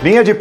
Linha de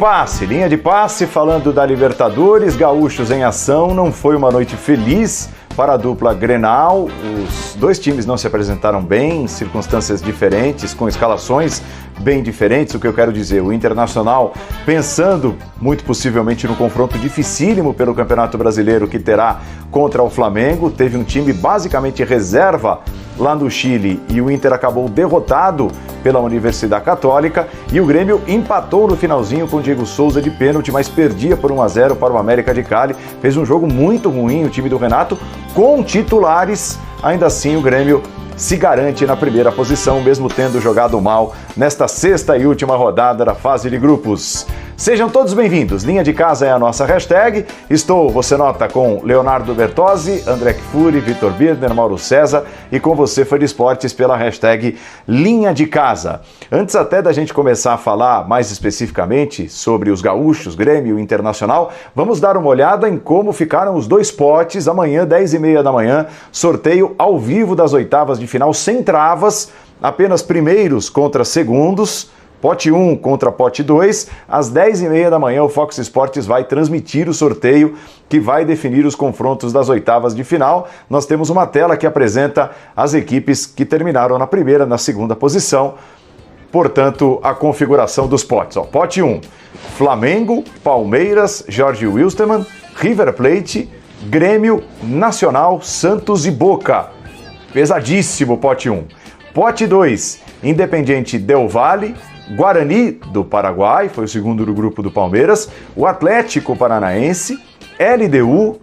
passe, falando da Libertadores, gaúchos em ação, não foi uma noite feliz para a dupla Grenal. Os dois times não se apresentaram bem, em circunstâncias diferentes, com escalações bem diferentes. O que eu quero dizer, o Internacional, pensando muito possivelmente no confronto dificílimo pelo Campeonato Brasileiro que terá contra o Flamengo, teve um time basicamente reserva lá no Chile e o Inter acabou derrotado pela Universidade Católica, e o Grêmio empatou no finalzinho com o Diego Souza de pênalti, mas perdia por 1-0 para o América de Cali. Fez um jogo muito ruim o time do Renato, com titulares. Ainda assim o Grêmio se garante na primeira posição, mesmo tendo jogado mal nesta sexta e última rodada da fase de grupos. Sejam todos bem-vindos. Linha de casa é a nossa hashtag. Estou, você nota, com Leonardo Bertozzi, André Kfouri, Vitor Birner, Mauro César e com você, fã de esportes, pela hashtag Linha de Casa. Antes até da gente começar a falar mais especificamente sobre os gaúchos, Grêmio e Internacional, vamos dar uma olhada em como ficaram os dois potes. Amanhã, 10h30 da manhã, sorteio ao vivo das oitavas de final, sem travas, apenas primeiros contra segundos. Pote 1 contra pote 2, às 10h30 da manhã o Fox Sports vai transmitir o sorteio que vai definir os confrontos das oitavas de final. Nós temos uma tela que apresenta as equipes que terminaram na primeira, na segunda posição, portanto a configuração dos potes. Pote 1, Flamengo, Palmeiras, Jorge Wilstermann, River Plate, Grêmio, Nacional, Santos e Boca. Pesadíssimo pote 1. Pote 2, Independiente Del Valle, Guarani do Paraguai, foi o segundo do grupo do Palmeiras, o Atlético Paranaense, LDU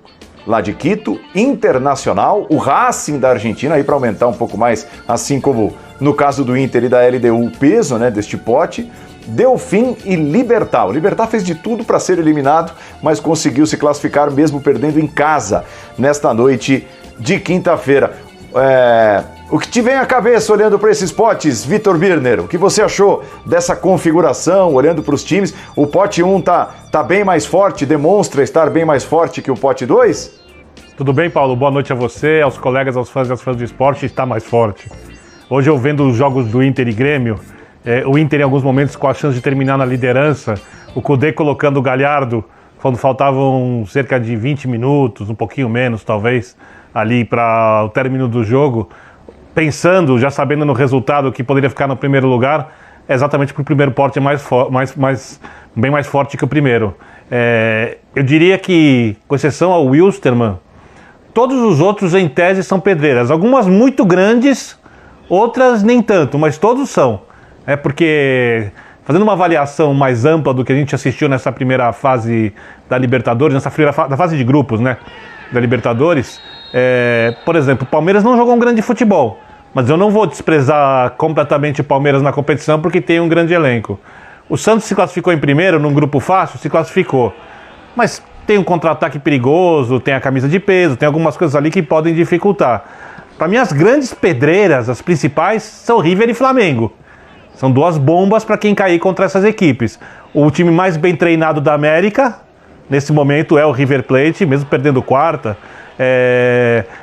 lá de Quito, Internacional, o Racing da Argentina, aí para aumentar um pouco mais, assim como no caso do Inter e da LDU, o peso, né, deste pote, Delfim e Libertad. O Libertad fez de tudo para ser eliminado, mas conseguiu se classificar mesmo perdendo em casa nesta noite de quinta-feira. O que te vem à cabeça olhando para esses potes, Vitor Birner? O que você achou dessa configuração, olhando para os times? O pote 1 tá bem mais forte, demonstra estar bem mais forte que o pote 2? Tudo bem, Paulo? Boa noite a você, aos colegas, aos fãs e às fãs do esporte. Está mais forte. Hoje eu vendo os jogos do Inter e Grêmio, o Inter em alguns momentos com a chance de terminar na liderança, o Kudê colocando o Galhardo quando faltavam cerca de 20 minutos, um pouquinho menos talvez, ali para o término do jogo, pensando, já sabendo no resultado que poderia ficar no primeiro lugar, exatamente porque o primeiro pote é bem mais forte que o primeiro. Eu diria que, com exceção ao Wilstermann, todos os outros em tese são pedreiras. Algumas muito grandes, outras nem tanto, mas todos são. Porque, fazendo uma avaliação mais ampla do que a gente assistiu nessa primeira fase da Libertadores, da fase de grupos, né, da Libertadores, por exemplo, o Palmeiras não jogou um grande futebol, mas eu não vou desprezar completamente o Palmeiras na competição porque tem um grande elenco. O Santos se classificou em primeiro, num grupo fácil, se classificou. Mas tem um contra-ataque perigoso, tem a camisa de peso, tem algumas coisas ali que podem dificultar. Para mim, as grandes pedreiras, as principais, são River e Flamengo. São duas bombas para quem cair contra essas equipes. O time mais bem treinado da América, nesse momento, é o River Plate, mesmo perdendo quarta.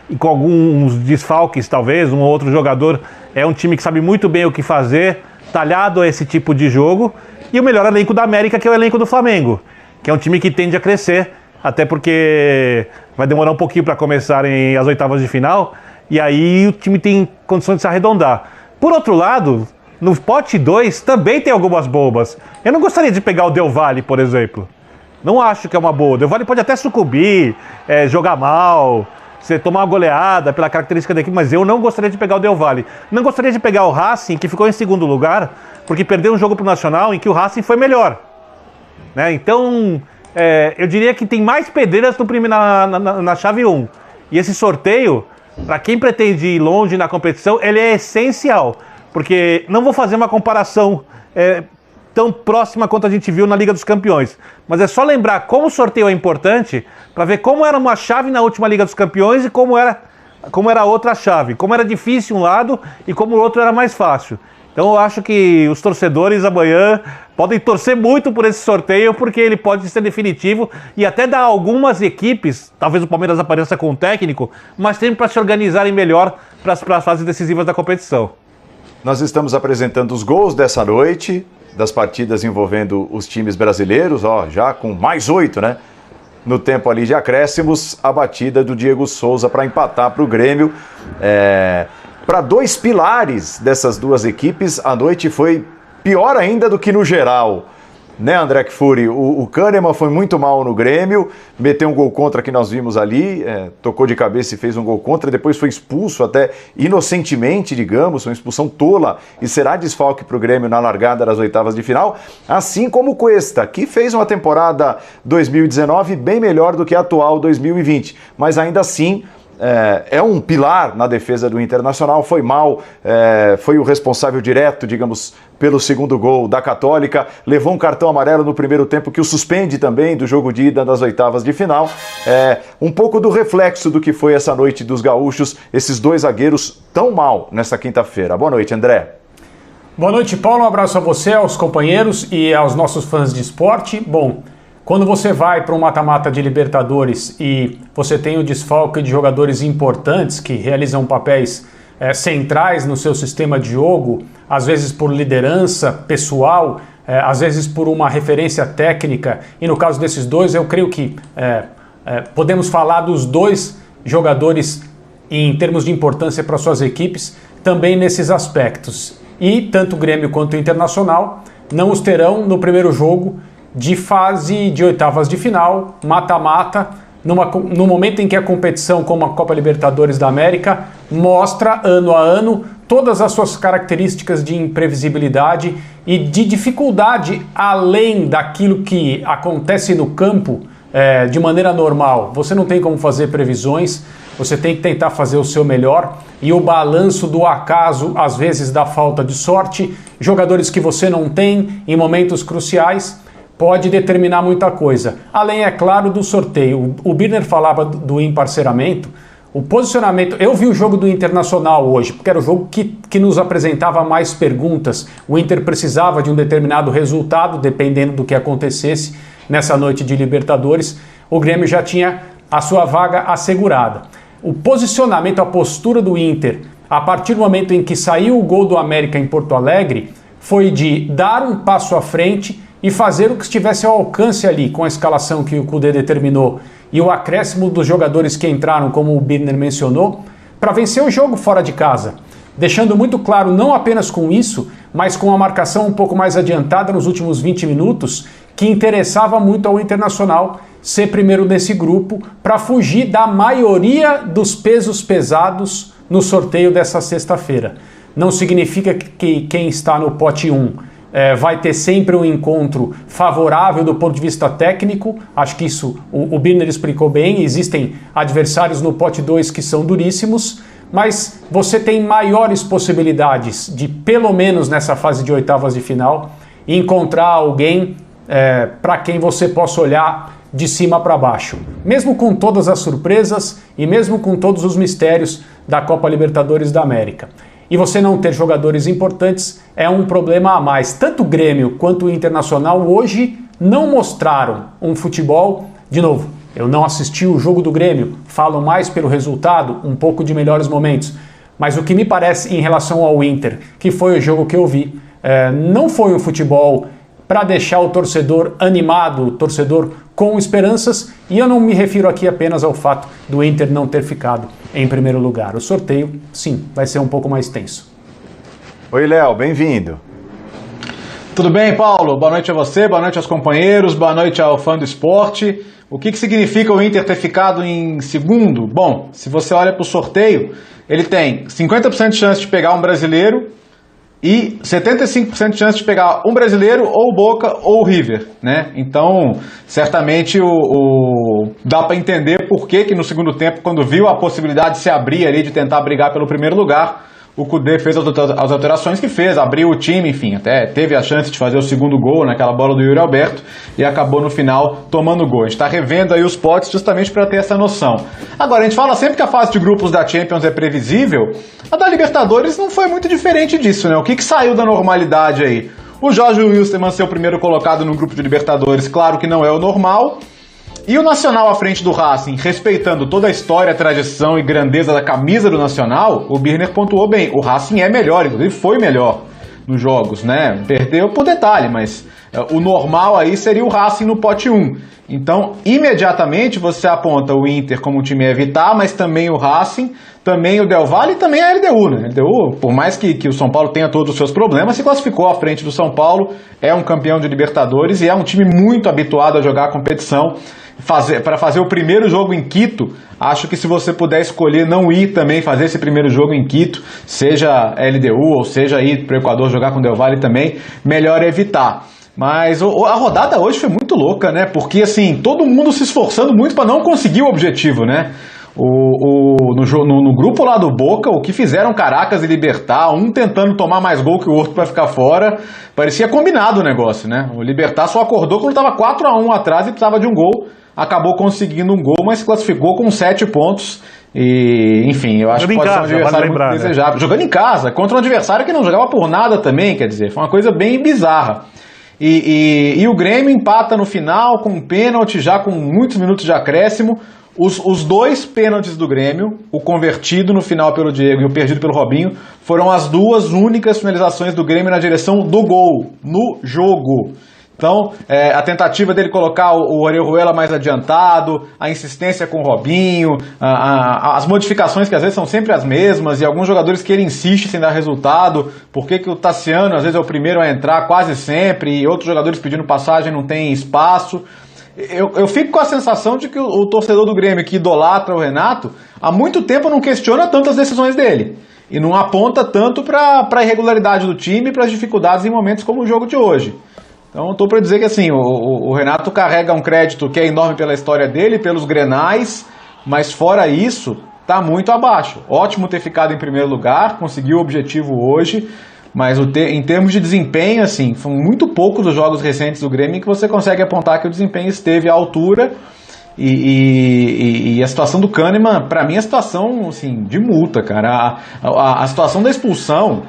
E com alguns desfalques talvez, um ou outro jogador, é um time que sabe muito bem o que fazer, talhado a esse tipo de jogo, e o melhor elenco da América, que é o elenco do Flamengo, que é um time que tende a crescer, até porque vai demorar um pouquinho para começarem as oitavas de final, e aí o time tem condições de se arredondar. Por outro lado, no pote 2 também tem algumas bombas. Eu não gostaria de pegar o Del Valle, por exemplo. Não acho que é uma boa. O Del Valle pode até sucumbir, jogar mal, você tomar uma goleada pela característica da equipe, mas eu não gostaria de pegar o Del Valle. Não gostaria de pegar o Racing, que ficou em segundo lugar, porque perdeu um jogo pro Nacional em que o Racing foi melhor. Então, eu diria que tem mais pedreiras na chave 1. E esse sorteio, para quem pretende ir longe na competição, ele é essencial. Porque não vou fazer uma comparação tão próxima quanto a gente viu na Liga dos Campeões. Mas é só lembrar como o sorteio é importante para ver como era uma chave na última Liga dos Campeões e como era a outra chave. Como era difícil um lado e como o outro era mais fácil. Então eu acho que os torcedores amanhã podem torcer muito por esse sorteio, porque ele pode ser definitivo e até dar algumas equipes, talvez o Palmeiras apareça com um técnico, mas tem para se organizarem melhor para as fases decisivas da competição. Nós estamos apresentando os gols dessa noite, das partidas envolvendo os times brasileiros, já com mais 8, né? No tempo ali de acréscimos, a batida do Diego Souza para empatar para o Grêmio. Para 2 pilares dessas duas equipes, a noite foi pior ainda do que no geral. Né, André Kfouri? O Kahneman foi muito mal no Grêmio, meteu um gol contra que nós vimos ali, tocou de cabeça e fez um gol contra, depois foi expulso até inocentemente, digamos, uma expulsão tola, e será desfalque para o Grêmio na largada das oitavas de final, assim como o Cuesta, que fez uma temporada 2019 bem melhor do que a atual 2020, mas ainda assim é um pilar na defesa do Internacional, foi mal, foi o responsável direto, digamos, pelo segundo gol da Católica, levou um cartão amarelo no primeiro tempo que o suspende também do jogo de ida das oitavas de final. Um pouco do reflexo do que foi essa noite dos gaúchos, esses 2 zagueiros tão mal nessa quinta-feira. Boa noite, André. Boa noite, Paulo, um abraço a você, aos companheiros e aos nossos fãs de esporte. Bom, quando você vai para um mata-mata de Libertadores e você tem o desfalque de jogadores importantes que realizam papéis centrais no seu sistema de jogo, às vezes por liderança pessoal, às vezes por uma referência técnica, e no caso desses 2, eu creio que podemos falar dos 2 jogadores em termos de importância para suas equipes, também nesses aspectos. E tanto o Grêmio quanto o Internacional não os terão no primeiro jogo de fase de oitavas de final, mata-mata, no momento em que a competição como a Copa Libertadores da América mostra ano a ano todas as suas características de imprevisibilidade e de dificuldade além daquilo que acontece no campo de maneira normal. Você não tem como fazer previsões, você tem que tentar fazer o seu melhor, e o balanço do acaso, às vezes da falta de sorte, jogadores que você não tem em momentos cruciais, pode determinar muita coisa. Além, é claro, do sorteio. O Birner falava do emparceramento, o posicionamento. Eu vi o jogo do Internacional hoje, porque era o jogo que nos apresentava mais perguntas. O Inter precisava de um determinado resultado, dependendo do que acontecesse nessa noite de Libertadores. O Grêmio já tinha a sua vaga assegurada. O posicionamento, a postura do Inter, a partir do momento em que saiu o gol do América em Porto Alegre, foi de dar um passo à frente e fazer o que estivesse ao alcance ali, com a escalação que o Kudê determinou e o acréscimo dos jogadores que entraram, como o Birner mencionou, para vencer o jogo fora de casa, deixando muito claro, não apenas com isso, mas com a marcação um pouco mais adiantada nos últimos 20 minutos, que interessava muito ao Internacional ser primeiro nesse grupo, para fugir da maioria dos pesos pesados no sorteio dessa sexta-feira. Não significa que quem está no pote 1 vai ter sempre um encontro favorável do ponto de vista técnico. Acho que isso o Birner explicou bem. Existem adversários no pote 2 que são duríssimos, mas você tem maiores possibilidades de, pelo menos nessa fase de oitavas de final, encontrar alguém para quem você possa olhar de cima para baixo. Mesmo com todas as surpresas e mesmo com todos os mistérios da Copa Libertadores da América. E você não ter jogadores importantes é um problema a mais. Tanto o Grêmio quanto o Internacional hoje não mostraram um futebol. De novo, eu não assisti o jogo do Grêmio, falo mais pelo resultado, um pouco de melhores momentos. Mas o que me parece em relação ao Inter, que foi o jogo que eu vi, não foi um futebol para deixar o torcedor animado, o torcedor com esperanças, e eu não me refiro aqui apenas ao fato do Inter não ter ficado em primeiro lugar. O sorteio, sim, vai ser um pouco mais tenso. Oi, Léo, bem-vindo. Tudo bem, Paulo? Boa noite a você, boa noite aos companheiros, boa noite ao fã do esporte. O que significa o Inter ter ficado em segundo? Bom, se você olha para o sorteio, ele tem 50% de chance de pegar um brasileiro e 75% de chance de pegar um brasileiro, ou o Boca ou o River, né? Então, certamente dá para entender por que no segundo tempo, quando viu a possibilidade de se abrir ali, de tentar brigar pelo primeiro lugar, o Kudê fez as alterações que fez, abriu o time, enfim, até teve a chance de fazer o segundo gol naquela bola do Yuri Alberto e acabou no final tomando o gol. A gente está revendo aí os potes justamente para ter essa noção. Agora, a gente fala sempre que a fase de grupos da Champions é previsível, a da Libertadores não foi muito diferente disso, né? O que saiu da normalidade aí? O Jorge Wilstermann ser o primeiro colocado no grupo de Libertadores, claro que não é o normal. E o Nacional à frente do Racing, respeitando toda a história, tradição e grandeza da camisa do Nacional, o Birner pontuou bem. O Racing é melhor, inclusive foi melhor nos jogos, né? Perdeu por detalhe, mas o normal aí seria o Racing no pote 1. Então, imediatamente você aponta o Inter como um time a evitar, mas também o Racing, também o Del Valle e também a LDU, né? A LDU, por mais que o São Paulo tenha todos os seus problemas, se classificou à frente do São Paulo, é um campeão de Libertadores e é um time muito habituado a jogar a competição. Para fazer o primeiro jogo em Quito, acho que se você puder escolher não ir também fazer esse primeiro jogo em Quito, seja LDU ou seja ir para o Equador jogar com o Del Valle também, melhor evitar. Mas a rodada hoje foi muito louca, né? Porque assim, todo mundo se esforçando muito para não conseguir o objetivo, né? No grupo lá do Boca, o que fizeram Caracas e Libertad, um tentando tomar mais gol que o outro para ficar fora, parecia combinado o negócio, né? O Libertad só acordou quando estava 4-1 atrás e precisava de um gol, acabou conseguindo um gol, mas classificou com 7 pontos. E, enfim, eu acho que pode ser um adversário muito desejável. Jogando em casa, contra um adversário que não jogava por nada também, quer dizer, foi uma coisa bem bizarra. E o Grêmio empata no final com um pênalti, já com muitos minutos de acréscimo. Os dois pênaltis do Grêmio, o convertido no final pelo Diego e o perdido pelo Robinho, foram as duas únicas finalizações do Grêmio na direção do gol, no jogo. Então, a tentativa dele colocar o Orejuela mais adiantado, a insistência com o Robinho, as modificações que às vezes são sempre as mesmas, e alguns jogadores que ele insiste sem dar resultado, por que o Tassiano às vezes é o primeiro a entrar quase sempre, e outros jogadores pedindo passagem não tem espaço. Eu fico com a sensação de que o torcedor do Grêmio que idolatra o Renato, há muito tempo não questiona tanto as decisões dele. E não aponta tanto para a irregularidade do time e para as dificuldades em momentos como o jogo de hoje. Então estou para dizer que assim, o Renato carrega um crédito que é enorme pela história dele, pelos grenais, mas fora isso, está muito abaixo. Ótimo ter ficado em primeiro lugar, conseguiu o objetivo hoje, mas em termos de desempenho, assim, foram muito poucos os jogos recentes do Grêmio que você consegue apontar que o desempenho esteve à altura. E a situação do Kahneman, para mim, é a situação assim, de multa, cara. A situação da expulsão,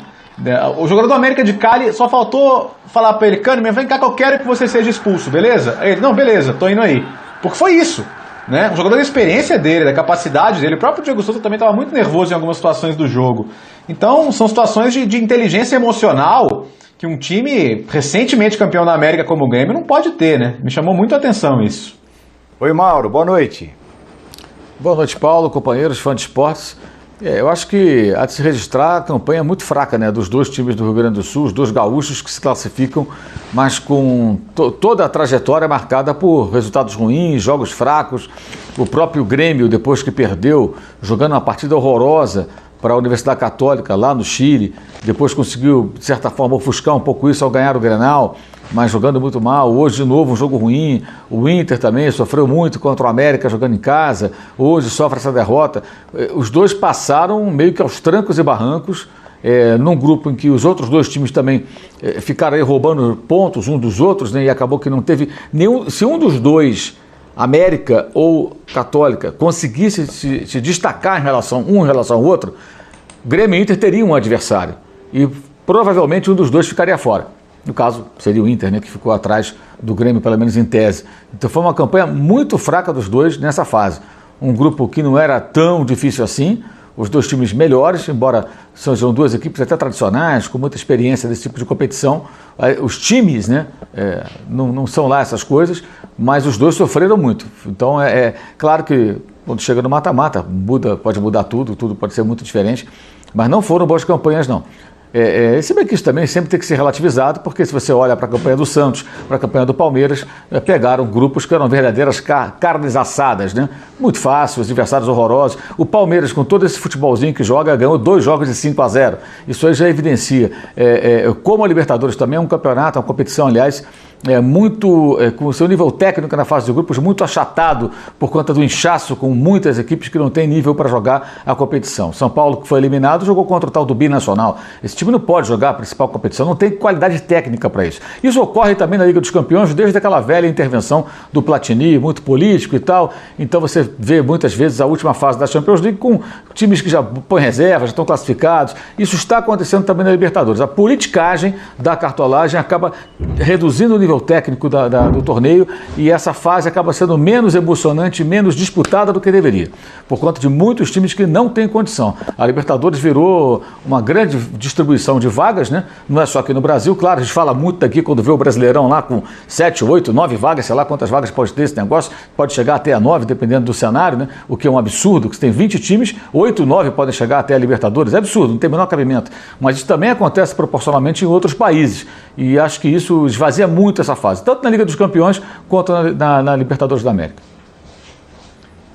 o jogador do América de Cali só faltou falar para ele: Kahneman, vem cá que eu quero que você seja expulso, beleza? Ele: não, beleza, tô indo aí. Porque foi isso. Né? O jogador da experiência dele, da capacidade dele, o próprio Diego Souza também estava muito nervoso em algumas situações do jogo. Então são situações de inteligência emocional que um time recentemente campeão da América como o Grêmio não pode ter, né? Me chamou muito a atenção isso. Oi, Mauro, boa noite. Boa noite, Paulo, companheiros, fãs de esportes. Eu acho que há de se registrar a campanha muito fraca, né, dos dois times do Rio Grande do Sul, os dois gaúchos que se classificam, mas com toda a trajetória marcada por resultados ruins, jogos fracos. O próprio Grêmio, depois que perdeu, jogando uma partida horrorosa para a Universidade Católica lá no Chile, depois conseguiu, de certa forma, ofuscar um pouco isso ao ganhar o Grenal, mas jogando muito mal. Hoje, de novo, um jogo ruim. O Inter também sofreu muito contra o América jogando em casa. Hoje sofre essa derrota. Os dois passaram meio que aos trancos e barrancos, num grupo em que os outros dois times também ficaram aí roubando pontos uns dos outros, né, e acabou que não teve nenhum. Se um dos dois, América ou Católica, conseguisse se destacar em relação ao outro, Grêmio e Inter teriam um adversário. E provavelmente um dos dois ficaria fora. No caso, seria o Inter, né, que ficou atrás do Grêmio, pelo menos em tese. Então foi uma campanha muito fraca dos dois nessa fase. Um grupo que não era tão difícil assim, os dois times melhores, embora sejam duas equipes até tradicionais, com muita experiência desse tipo de competição. Os times, né, não são lá essas coisas, mas os dois sofreram muito. Então claro que quando chega no mata-mata, pode mudar tudo pode ser muito diferente, mas não foram boas campanhas, não. Se bem que isso também sempre tem que ser relativizado, porque se você olha para a campanha do Santos, para a campanha do Palmeiras, pegaram grupos que eram verdadeiras carnes assadas, né? Muito fácil, os adversários horrorosos. O Palmeiras, com todo esse futebolzinho que joga, ganhou 2 jogos de 5-0. Isso aí já evidencia. Como a Libertadores também é um campeonato, uma competição, aliás, com o seu nível técnico na fase de grupos muito achatado por conta do inchaço com muitas equipes que não têm nível para jogar a competição. São Paulo, que foi eliminado, jogou contra o tal do Binacional. Esse time não pode jogar a principal competição, não tem qualidade técnica para isso. Isso ocorre também na Liga dos Campeões, desde aquela velha intervenção do Platini, muito político e tal. Então você vê muitas vezes a última fase da Champions League com times que já põem reserva, já estão classificados. Isso está acontecendo também na Libertadores. A politicagem da cartolagem acaba reduzindo o nível nível técnico do torneio, e essa fase acaba sendo menos emocionante, menos disputada do que deveria, por conta de muitos times que não têm condição. A Libertadores virou uma grande distribuição de vagas, né? Não é só aqui no Brasil, claro, a gente fala muito daqui quando vê o Brasileirão lá com 7, 8, 9 vagas, sei lá quantas vagas pode ter esse negócio, pode chegar até a 9, dependendo do cenário, né? O que é um absurdo, que você tem 20 times, 8, 9 podem chegar até a Libertadores, é absurdo, não tem o menor cabimento. Mas isso também acontece proporcionalmente em outros países, e acho que isso esvazia muito essa fase, tanto na Liga dos Campeões quanto na Libertadores da América.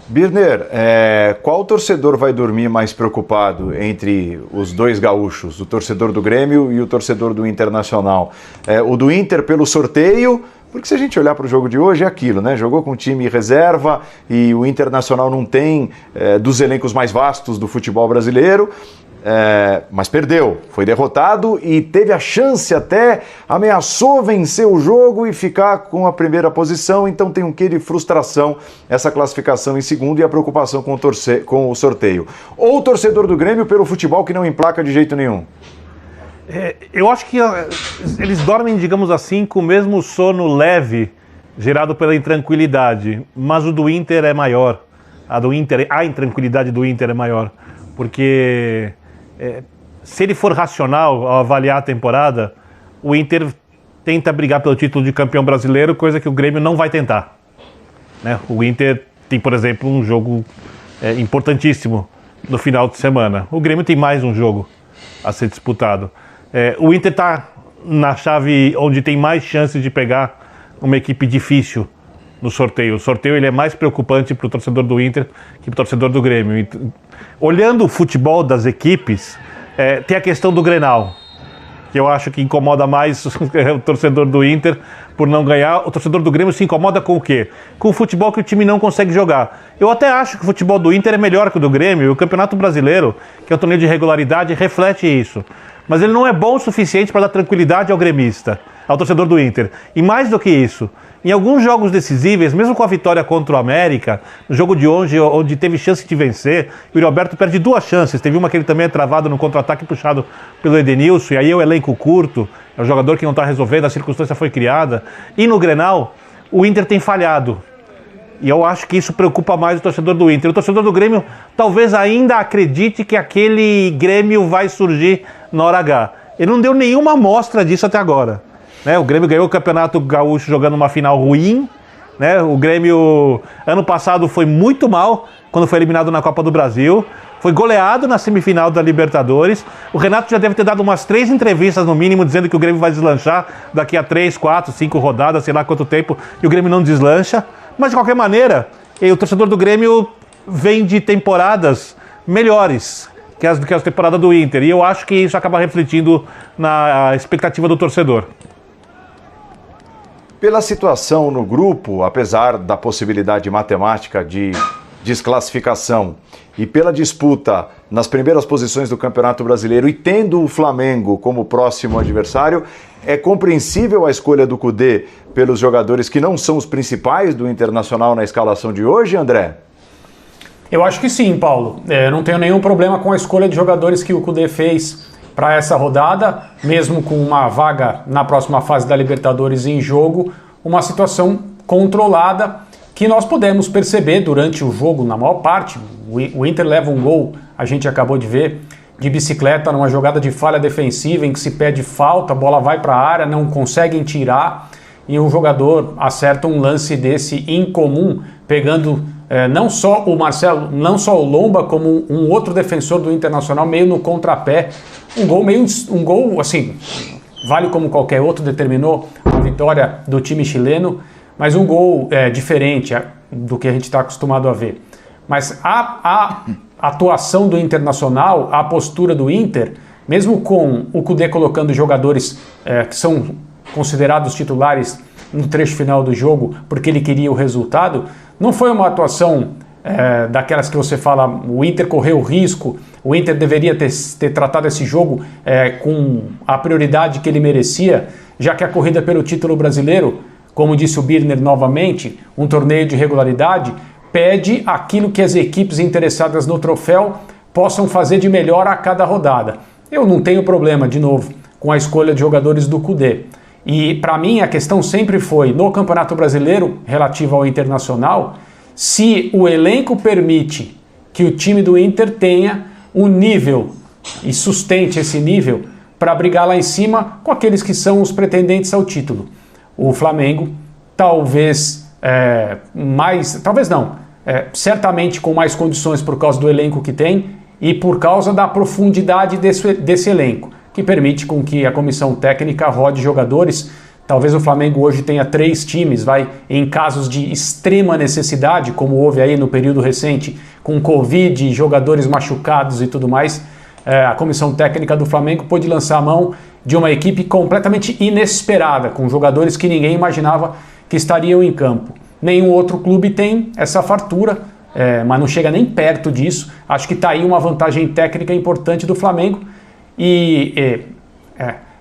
Birner, qual torcedor vai dormir mais preocupado entre os dois gaúchos, o torcedor do Grêmio e o torcedor do Internacional? O do Inter pelo sorteio, porque se a gente olhar para o jogo de hoje é aquilo, né? Jogou com time reserva e o Internacional não tem dos elencos mais vastos do futebol brasileiro, mas perdeu, foi derrotado e teve a chance até, ameaçou vencer o jogo e ficar com a primeira posição, então tem um quê de frustração essa classificação em segundo e a preocupação com o sorteio. Ou o torcedor do Grêmio pelo futebol que não emplaca de jeito nenhum? Eu acho que eles dormem, digamos assim, com o mesmo sono leve gerado pela intranquilidade, mas o do Inter é maior. A intranquilidade do Inter é maior, porque se ele for racional ao avaliar a temporada, o Inter tenta brigar pelo título de campeão brasileiro, coisa que o Grêmio não vai tentar, né? O Inter tem, por exemplo, um jogo importantíssimo no final de semana. O Grêmio tem mais um jogo a ser disputado. O Inter está na chave onde tem mais chances de pegar uma equipe difícil no sorteio. O sorteio ele é mais preocupante para o torcedor do Inter que para o torcedor do Grêmio. Olhando o futebol das equipes, tem a questão do Grenal, que eu acho que incomoda mais o torcedor do Inter por não ganhar. O torcedor do Grêmio se incomoda com o quê? Com o futebol que o time não consegue jogar. Eu até acho que o futebol do Inter é melhor que o do Grêmio, e o Campeonato Brasileiro, que é um torneio de regularidade, reflete isso. Mas ele não é bom o suficiente para dar tranquilidade ao gremista, ao torcedor do Inter. E mais do que isso, em alguns jogos decisíveis, mesmo com a vitória contra o América, no jogo de hoje, onde teve chance de vencer, o Yuri Alberto perde 2 chances. Teve uma que ele também é travado no contra-ataque puxado pelo Edenilson, e aí é o elenco curto, é o jogador que não está resolvendo, a circunstância foi criada. E no Grenal, o Inter tem falhado. E eu acho que isso preocupa mais o torcedor do Inter. O torcedor do Grêmio talvez ainda acredite que aquele Grêmio vai surgir na hora H. Ele não deu nenhuma amostra disso até agora, né? O Grêmio ganhou o Campeonato Gaúcho jogando uma final ruim, né? O Grêmio, ano passado, foi muito mal quando foi eliminado na Copa do Brasil. Foi goleado na semifinal da Libertadores. O Renato já deve ter dado umas 3 entrevistas, no mínimo, dizendo que o Grêmio vai deslanchar daqui a 3, 4, 5 rodadas, sei lá quanto tempo, e o Grêmio não deslancha. Mas, de qualquer maneira, o torcedor do Grêmio vem de temporadas melhores que as temporadas do Inter. E eu acho que isso acaba refletindo na expectativa do torcedor. Pela situação no grupo, apesar da possibilidade matemática de desclassificação e pela disputa nas primeiras posições do Campeonato Brasileiro e tendo o Flamengo como próximo adversário, é compreensível a escolha do Kudê pelos jogadores que não são os principais do Internacional na escalação de hoje, André? Eu acho que sim, Paulo. Não tenho nenhum problema com a escolha de jogadores que o Kudê fez para essa rodada, mesmo com uma vaga na próxima fase da Libertadores em jogo, uma situação controlada que nós podemos perceber durante o jogo, na maior parte. O Inter leva um gol, a gente acabou de ver, de bicicleta numa jogada de falha defensiva em que se pede falta, a bola vai para a área, não conseguem tirar e um jogador acerta um lance desse incomum, pegando não só o Marcelo, não só o Lomba, como um outro defensor do Internacional meio no contrapé. Um gol assim, vale como qualquer outro, determinou a vitória do time chileno, mas um gol diferente do que a gente está acostumado a ver. Mas a atuação do Internacional, a postura do Inter, mesmo com o Kudê colocando jogadores que são considerados titulares no trecho final do jogo, porque ele queria o resultado, não foi uma atuação daquelas que você fala, o Inter correu risco, o Inter deveria ter tratado esse jogo com a prioridade que ele merecia, já que a corrida pelo título brasileiro, como disse o Birner novamente, um torneio de regularidade, pede aquilo que as equipes interessadas no troféu possam fazer de melhor a cada rodada. Eu não tenho problema, de novo, com a escolha de jogadores do Kudê. E para mim a questão sempre foi, no Campeonato Brasileiro, relativo ao Internacional, se o elenco permite que o time do Inter tenha um nível e sustente esse nível para brigar lá em cima com aqueles que são os pretendentes ao título. O Flamengo talvez certamente com mais condições por causa do elenco que tem e por causa da profundidade desse elenco, que permite com que a comissão técnica rode jogadores. Talvez o Flamengo hoje tenha 3 times, em casos de extrema necessidade, como houve aí no período recente, com Covid, jogadores machucados e tudo mais, a comissão técnica do Flamengo pôde lançar a mão de uma equipe completamente inesperada, com jogadores que ninguém imaginava que estariam em campo. Nenhum outro clube tem essa fartura, mas não chega nem perto disso. Acho que está aí uma vantagem técnica importante do Flamengo e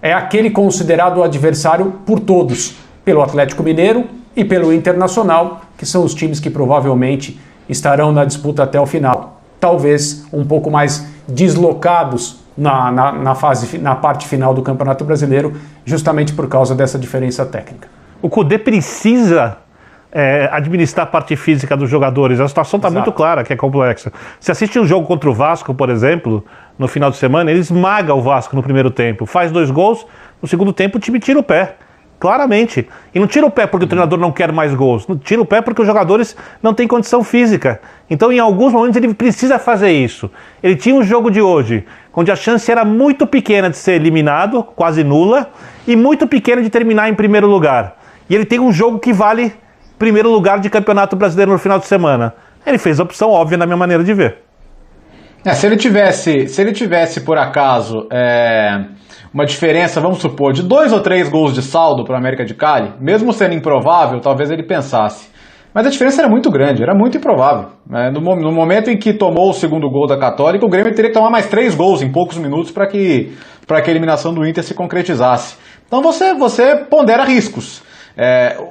é aquele considerado adversário por todos, pelo Atlético Mineiro e pelo Internacional, que são os times que provavelmente estarão na disputa até o final. Talvez um pouco mais deslocados na parte final do Campeonato Brasileiro, justamente por causa dessa diferença técnica. O Cudê precisa administrar a parte física dos jogadores. A situação está muito clara, que é complexa. Você assiste um jogo contra o Vasco, por exemplo, no final de semana, ele esmaga o Vasco no primeiro tempo, faz 2 gols, no segundo tempo o time tira o pé, claramente. E não tira o pé porque o treinador não quer mais gols, não tira o pé porque os jogadores não têm condição física. Então, em alguns momentos, ele precisa fazer isso. Ele tinha um jogo de hoje, onde a chance era muito pequena de ser eliminado, quase nula, e muito pequena de terminar em primeiro lugar. E ele tem um jogo que vale primeiro lugar de Campeonato Brasileiro no final de semana. Ele fez a opção óbvia na minha maneira de ver. Se ele tivesse por acaso uma diferença, vamos supor, de 2 ou 3 gols de saldo para o América de Cali, mesmo sendo improvável, talvez ele pensasse. Mas a diferença era muito grande, era muito improvável. No momento em que tomou o segundo gol da Católica, o Grêmio teria que tomar mais 3 gols em poucos minutos para que a eliminação do Inter se concretizasse. Então você pondera riscos.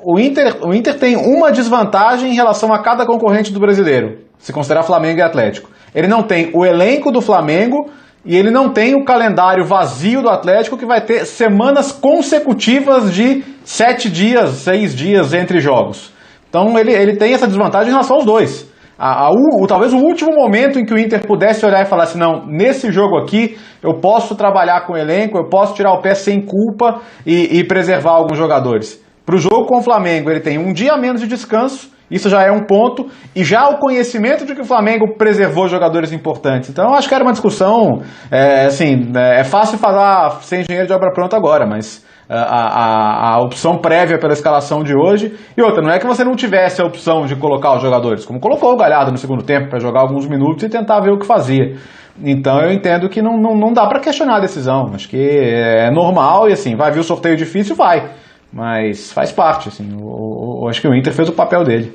O Inter tem uma desvantagem em relação a cada concorrente do brasileiro, se considerar Flamengo e Atlético. Ele não tem o elenco do Flamengo e ele não tem o calendário vazio do Atlético, que vai ter semanas consecutivas de 7 dias, 6 dias entre jogos. Então ele tem essa desvantagem em relação aos dois. Talvez o último momento em que o Inter pudesse olhar e falar assim, não, nesse jogo aqui eu posso trabalhar com o elenco, eu posso tirar o pé sem culpa e preservar alguns jogadores. Para o jogo com o Flamengo, ele tem um dia a menos de descanso, isso já é um ponto, e já o conhecimento de que o Flamengo preservou jogadores importantes. Então, eu acho que era uma discussão, é fácil falar sem engenheiro de obra pronta agora, mas a opção prévia pela escalação de hoje, e outra, não é que você não tivesse a opção de colocar os jogadores, como colocou o Galhardo no segundo tempo, para jogar alguns minutos e tentar ver o que fazia. Então eu entendo que não dá para questionar a decisão, acho que é normal, e assim, vai vir o sorteio difícil, vai. Mas faz parte, assim, eu acho que o Inter fez o papel dele.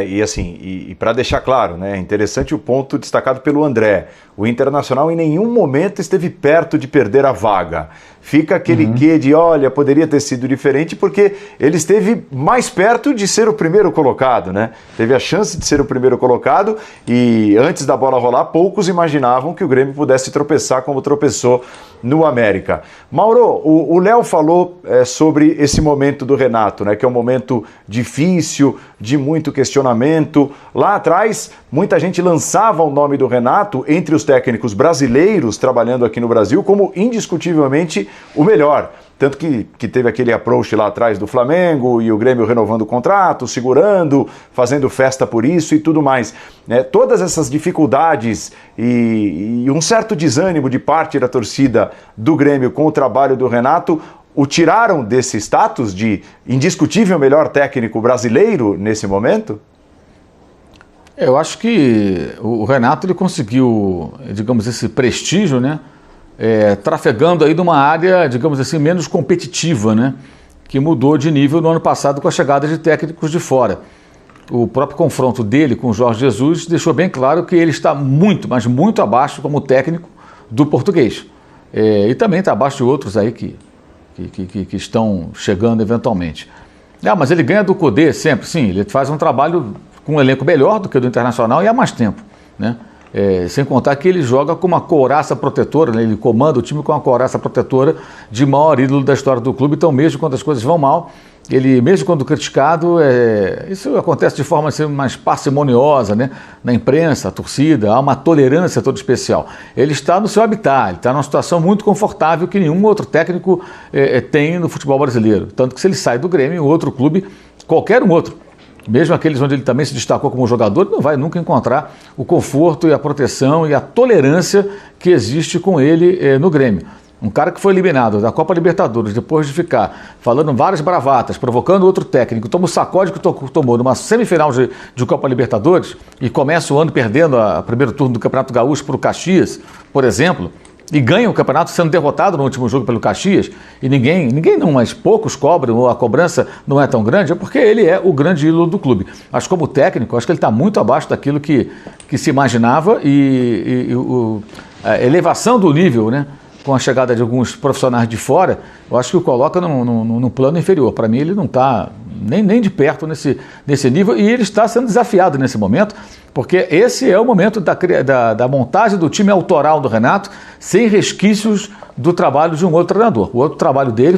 E para deixar claro, né, interessante o ponto destacado pelo André, o Internacional em nenhum momento esteve perto de perder a vaga. Fica aquele quê de, olha, poderia ter sido diferente, porque ele esteve mais perto de ser o primeiro colocado, né? Teve a chance de ser o primeiro colocado e antes da bola rolar, poucos imaginavam que o Grêmio pudesse tropeçar como tropeçou no América. Mauro, o Léo falou sobre esse momento do Renato, né? Que é um momento difícil, de muito questionamento. Lá atrás, muita gente lançava o nome do Renato entre os técnicos brasileiros trabalhando aqui no Brasil como indiscutivelmente o melhor. Tanto que teve aquele approach lá atrás do Flamengo e o Grêmio renovando o contrato, segurando, fazendo festa por isso e tudo mais. Todas essas dificuldades e um certo desânimo de parte da torcida do Grêmio com o trabalho do Renato o tiraram desse status de indiscutível melhor técnico brasileiro nesse momento? Eu acho que o Renato ele conseguiu, digamos, esse prestígio, né? Trafegando aí numa área, digamos assim, menos competitiva, né? Que mudou de nível no ano passado com a chegada de técnicos de fora. O próprio confronto dele com o Jorge Jesus deixou bem claro que ele está muito, mas muito abaixo como técnico do português. E também está abaixo de outros aí que estão chegando eventualmente. Mas ele ganha do Cudê sempre, sim, ele faz um trabalho com um elenco melhor do que o do Internacional e há mais tempo, né? Sem contar que ele joga com uma couraça protetora, né? Ele comanda o time com uma couraça protetora de maior ídolo da história do clube. Então, mesmo quando as coisas vão mal, ele, mesmo quando criticado, isso acontece de forma assim, mais parcimoniosa, né? Na imprensa, a torcida, há uma tolerância toda especial. Ele está no seu habitat, ele está numa situação muito confortável que nenhum outro técnico tem no futebol brasileiro. Tanto que se ele sai do Grêmio, em outro clube, qualquer um outro, mesmo aqueles onde ele também se destacou como jogador, não vai nunca encontrar o conforto e a proteção e a tolerância que existe com ele no Grêmio. Um cara que foi eliminado da Copa Libertadores, depois de ficar falando várias bravatas, provocando outro técnico, toma o sacode que tomou numa semifinal de Copa Libertadores e começa o ano perdendo o primeiro turno do Campeonato Gaúcho para o Caxias, por exemplo, e ganha o campeonato sendo derrotado no último jogo pelo Caxias, e ninguém não, mas poucos cobram, ou a cobrança não é tão grande, é porque ele é o grande ídolo do clube. Mas como técnico, acho que ele está muito abaixo daquilo que se imaginava a elevação do nível, né? Com a chegada de alguns profissionais de fora, eu acho que o coloca num plano inferior. Para mim, ele não está nem de perto nesse nível, e ele está sendo desafiado nesse momento, porque esse é o momento da montagem do time autoral do Renato, sem resquícios do trabalho de um outro treinador. O outro trabalho dele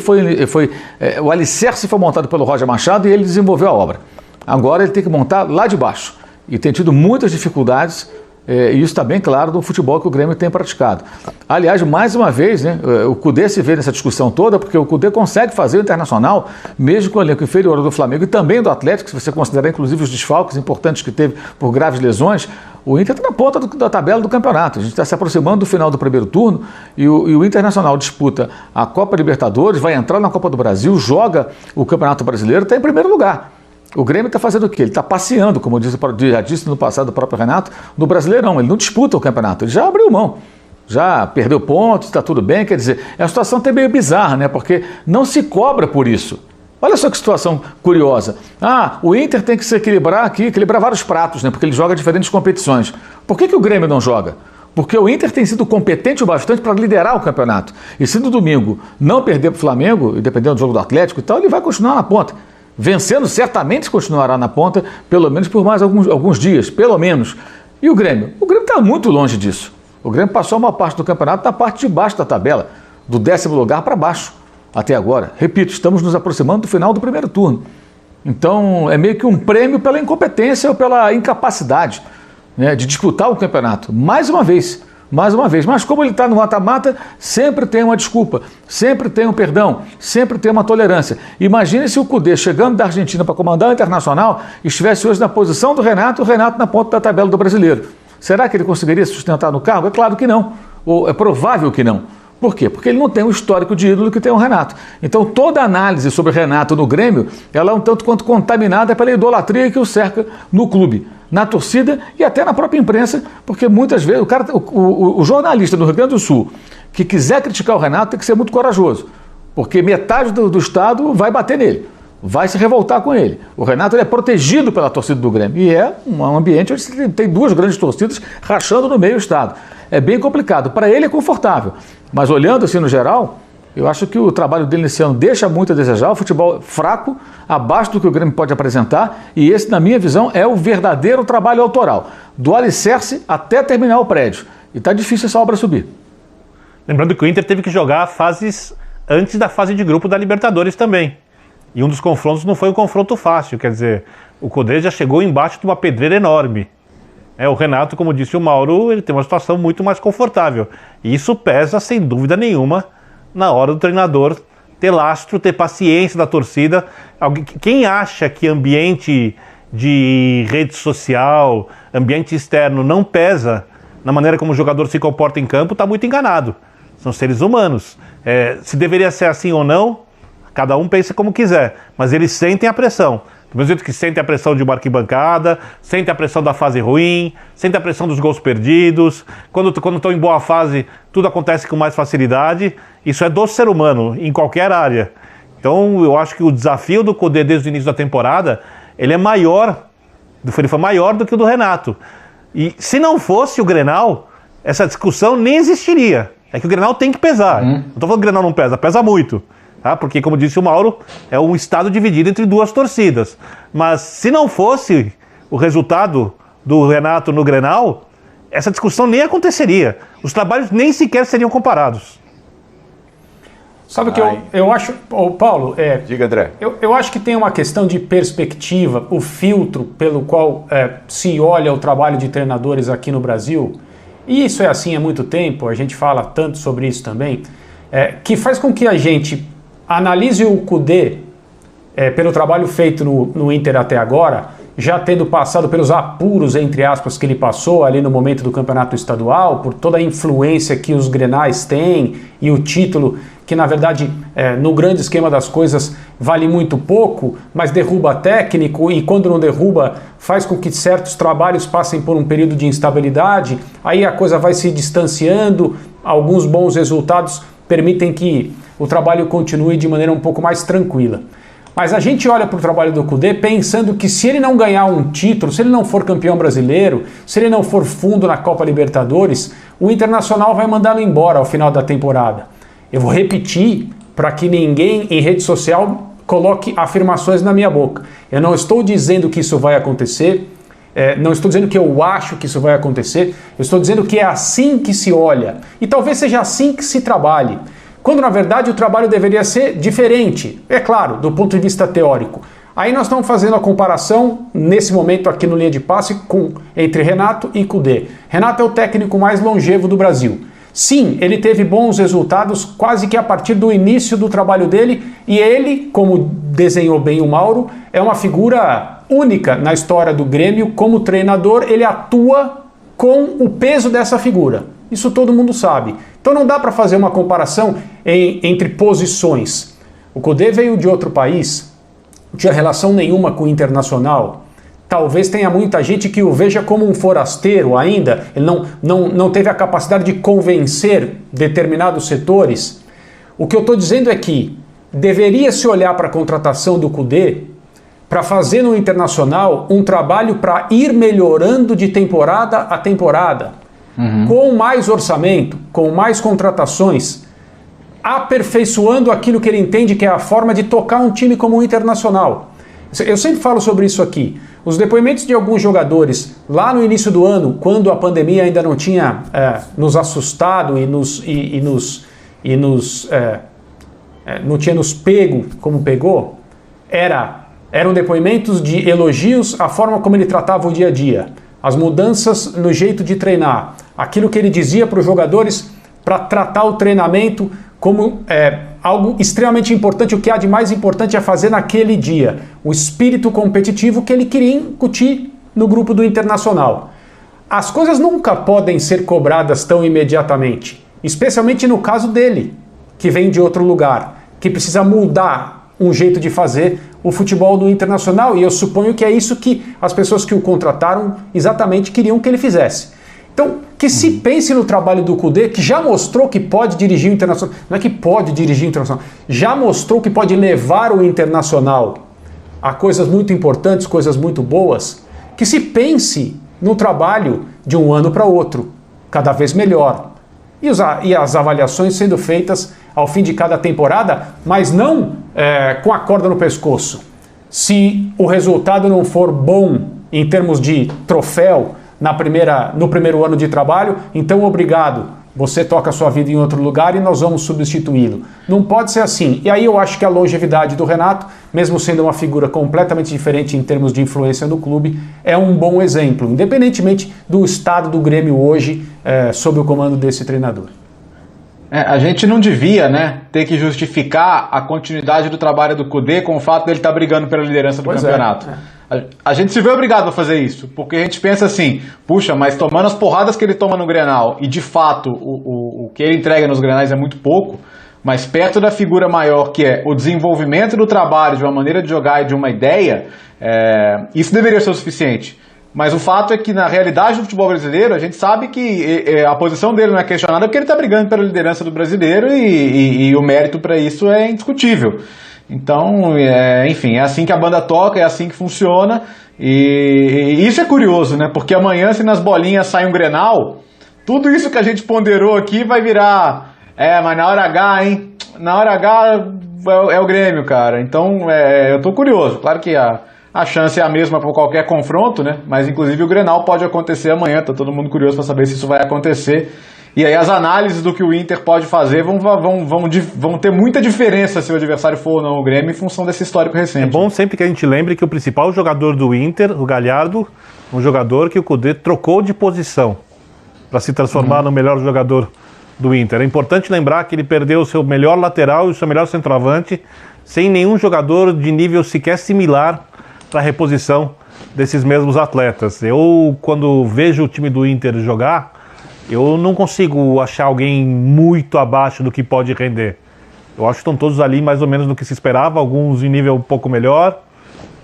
o alicerce foi montado pelo Roger Machado e ele desenvolveu a obra. Agora ele tem que montar lá de baixo, e tem tido muitas dificuldades. E isso está bem claro no futebol que o Grêmio tem praticado. Aliás, mais uma vez, né, o Cudê se vê nessa discussão toda, porque o Cudê consegue fazer o Internacional, mesmo com o elenco inferior do Flamengo e também do Atlético, se você considerar inclusive os desfalques importantes que teve por graves lesões. O Inter está na ponta da tabela do campeonato. A gente está se aproximando do final do primeiro turno e o Internacional disputa a Copa Libertadores, vai entrar na Copa do Brasil, joga o Campeonato Brasileiro, está em primeiro lugar. O Grêmio está fazendo o quê? Ele está passeando, como já disse no passado o próprio Renato, no Brasileirão. Ele não disputa o campeonato, ele já abriu mão, já perdeu pontos, está tudo bem. Quer dizer, é uma situação até meio bizarra, né? Porque não se cobra por isso. Olha só que situação curiosa. O Inter tem que se equilibrar vários pratos, né? Porque ele joga diferentes competições. Por que o Grêmio não joga? Porque o Inter tem sido competente o bastante para liderar o campeonato. E se no domingo não perder para o Flamengo, e dependendo do jogo do Atlético e tal, ele vai continuar na ponta. Vencendo, certamente continuará na ponta, pelo menos por mais alguns dias, pelo menos. E o Grêmio? O Grêmio está muito longe disso. O Grêmio passou uma parte do campeonato na parte de baixo da tabela, do 10º lugar para baixo, até agora. Repito, estamos nos aproximando do final do primeiro turno. Então, é meio que um prêmio pela incompetência ou pela incapacidade, né, de disputar o campeonato. Mais uma vez. Mas como ele está no mata-mata, sempre tem uma desculpa, sempre tem um perdão, sempre tem uma tolerância. Imagine se o Cudê, chegando da Argentina para comandar o Internacional, estivesse hoje na posição do Renato, o Renato na ponta da tabela do Brasileiro. Será que ele conseguiria se sustentar no cargo? É claro que não, ou é provável que não. Por quê? Porque ele não tem o histórico de ídolo que tem o Renato. Então toda análise sobre o Renato no Grêmio, ela é um tanto quanto contaminada pela idolatria que o cerca no clube, na torcida e até na própria imprensa, porque muitas vezes o jornalista do Rio Grande do Sul que quiser criticar o Renato tem que ser muito corajoso, porque metade do estado vai bater nele, vai se revoltar com ele. O Renato ele é protegido pela torcida do Grêmio e é um ambiente onde tem duas grandes torcidas rachando no meio do estado. É bem complicado. Para ele é confortável, mas olhando assim no geral, eu acho que o trabalho dele nesse ano deixa muito a desejar, o futebol fraco, abaixo do que o Grêmio pode apresentar, e esse, na minha visão, é o verdadeiro trabalho autoral, do alicerce até terminar o prédio. E está difícil essa obra subir. Lembrando que o Inter teve que jogar fases antes da fase de grupo da Libertadores também. E um dos confrontos não foi um confronto fácil, quer dizer, o Cudê já chegou embaixo de uma pedreira enorme. O Renato, como disse o Mauro, ele tem uma situação muito mais confortável. E isso pesa, sem dúvida nenhuma, na hora do treinador ter lastro, ter paciência da torcida. Quem acha que ambiente de rede social, ambiente externo não pesa na maneira como o jogador se comporta em campo, está muito enganado. São seres humanos. Se deveria ser assim ou não, cada um pensa como quiser, mas eles sentem a pressão. Do mesmo jeito que sentem a pressão de uma arquibancada, sentem a pressão da fase ruim, sentem a pressão dos gols perdidos. Quando estão em boa fase, tudo acontece com mais facilidade. Isso é do ser humano, em qualquer área. Então, eu acho que o desafio do Cudê desde o início da temporada, ele foi maior do que o do Renato. E se não fosse o Grenal, essa discussão nem existiria. É que o Grenal tem que pesar. Não estou falando que o Grenal não pesa, pesa muito. Tá? Porque, como disse o Mauro, é um estado dividido entre duas torcidas. Mas se não fosse o resultado do Renato no Grenal, essa discussão nem aconteceria. Os trabalhos nem sequer seriam comparados. Sabe o que eu acho, Paulo? Diga, André. Eu acho que tem uma questão de perspectiva, o filtro pelo qual se olha o trabalho de treinadores aqui no Brasil, e isso é assim há muito tempo, a gente fala tanto sobre isso também, que faz com que a gente analise o Kudê pelo trabalho feito no Inter até agora, já tendo passado pelos apuros, entre aspas, que ele passou ali no momento do campeonato estadual, por toda a influência que os Grenais têm e o título, que na verdade, no grande esquema das coisas, vale muito pouco, mas derruba técnico e quando não derruba, faz com que certos trabalhos passem por um período de instabilidade, aí a coisa vai se distanciando, alguns bons resultados permitem que o trabalho continue de maneira um pouco mais tranquila. Mas a gente olha para o trabalho do Kudê pensando que se ele não ganhar um título, se ele não for campeão brasileiro, se ele não for fundo na Copa Libertadores, o Internacional vai mandá-lo embora ao final da temporada. Eu vou repetir para que ninguém em rede social coloque afirmações na minha boca. Eu não estou dizendo que isso vai acontecer, não estou dizendo que eu acho que isso vai acontecer, eu estou dizendo que é assim que se olha e talvez seja assim que se trabalhe. Quando na verdade o trabalho deveria ser diferente, é claro, do ponto de vista teórico. Aí nós estamos fazendo a comparação, nesse momento aqui no Linha de Passe, entre Renato e Kudê. Renato é o técnico mais longevo do Brasil. Sim, ele teve bons resultados quase que a partir do início do trabalho dele, e ele, como desenhou bem o Mauro, é uma figura única na história do Grêmio. Como treinador, ele atua com o peso dessa figura. Isso todo mundo sabe. Então não dá para fazer uma comparação entre posições. O Kudê veio de outro país, não tinha relação nenhuma com o Internacional. Talvez tenha muita gente que o veja como um forasteiro ainda. Ele não teve a capacidade de convencer determinados setores. O que eu estou dizendo é que deveria se olhar para a contratação do Kudê para fazer no Internacional um trabalho para ir melhorando de temporada a temporada. Com mais orçamento, com mais contratações, aperfeiçoando aquilo que ele entende que é a forma de tocar um time como o Internacional. Eu sempre falo sobre isso aqui. Os depoimentos de alguns jogadores lá no início do ano, quando a pandemia ainda não tinha nos assustado não tinha nos pego como pegou, eram depoimentos de elogios à forma como ele tratava o dia a dia, as mudanças no jeito de treinar, aquilo que ele dizia para os jogadores para tratar o treinamento como algo extremamente importante. O que há de mais importante a fazer naquele dia, o espírito competitivo que ele queria incutir no grupo do Internacional. As coisas nunca podem ser cobradas tão imediatamente, especialmente no caso dele, que vem de outro lugar, que precisa mudar um jeito de fazer o futebol do Internacional, e eu suponho que é isso que as pessoas que o contrataram exatamente queriam que ele fizesse. Então, que se pense no trabalho do Kudê, que já mostrou que pode dirigir o Internacional, não é que pode dirigir o Internacional, já mostrou que pode levar o Internacional a coisas muito importantes, coisas muito boas, que se pense no trabalho de um ano para outro, cada vez melhor. E as avaliações sendo feitas ao fim de cada temporada, mas não com a corda no pescoço. Se o resultado não for bom em termos de troféu no primeiro ano de trabalho, então obrigado, você toca a sua vida em outro lugar e nós vamos substituí-lo. Não pode ser assim. E aí eu acho que a longevidade do Renato, mesmo sendo uma figura completamente diferente em termos de influência no clube, é um bom exemplo, independentemente do estado do Grêmio hoje, sob o comando desse treinador. A gente não devia, ter que justificar a continuidade do trabalho do Kudê com o fato dele estar brigando pela liderança do campeonato. A gente se vê obrigado a fazer isso, porque a gente pensa assim, puxa, mas tomando as porradas que ele toma no Grenal, e de fato o que ele entrega nos Grenais é muito pouco, mas perto da figura maior, que é o desenvolvimento do trabalho, de uma maneira de jogar e de uma ideia, isso deveria ser o suficiente. Mas o fato é que, na realidade do futebol brasileiro, a gente sabe que a posição dele não é questionada porque ele está brigando pela liderança do brasileiro e o mérito para isso é indiscutível. Então, enfim, é assim que a banda toca, é assim que funciona. E isso é curioso, porque amanhã, se nas bolinhas sai um Grenal, tudo isso que a gente ponderou aqui vai virar... mas na hora H, hein? Na hora H é o Grêmio, cara. Então, eu tô curioso. Claro que a a chance é a mesma para qualquer confronto, né? Mas inclusive o Grenal pode acontecer amanhã, tá todo mundo curioso para saber se isso vai acontecer. E aí as análises do que o Inter pode fazer vão ter muita diferença se o adversário for ou não o Grêmio em função desse histórico recente. É bom sempre que a gente lembre que o principal jogador do Inter, o Galhardo, um jogador que o Cudê trocou de posição para se transformar no melhor jogador do Inter. É importante lembrar que ele perdeu o seu melhor lateral e o seu melhor centroavante sem nenhum jogador de nível sequer similar para a reposição desses mesmos atletas. Eu, quando vejo o time do Inter jogar, eu não consigo achar alguém muito abaixo do que pode render. Eu acho que estão todos ali mais ou menos no que se esperava, alguns em nível um pouco melhor,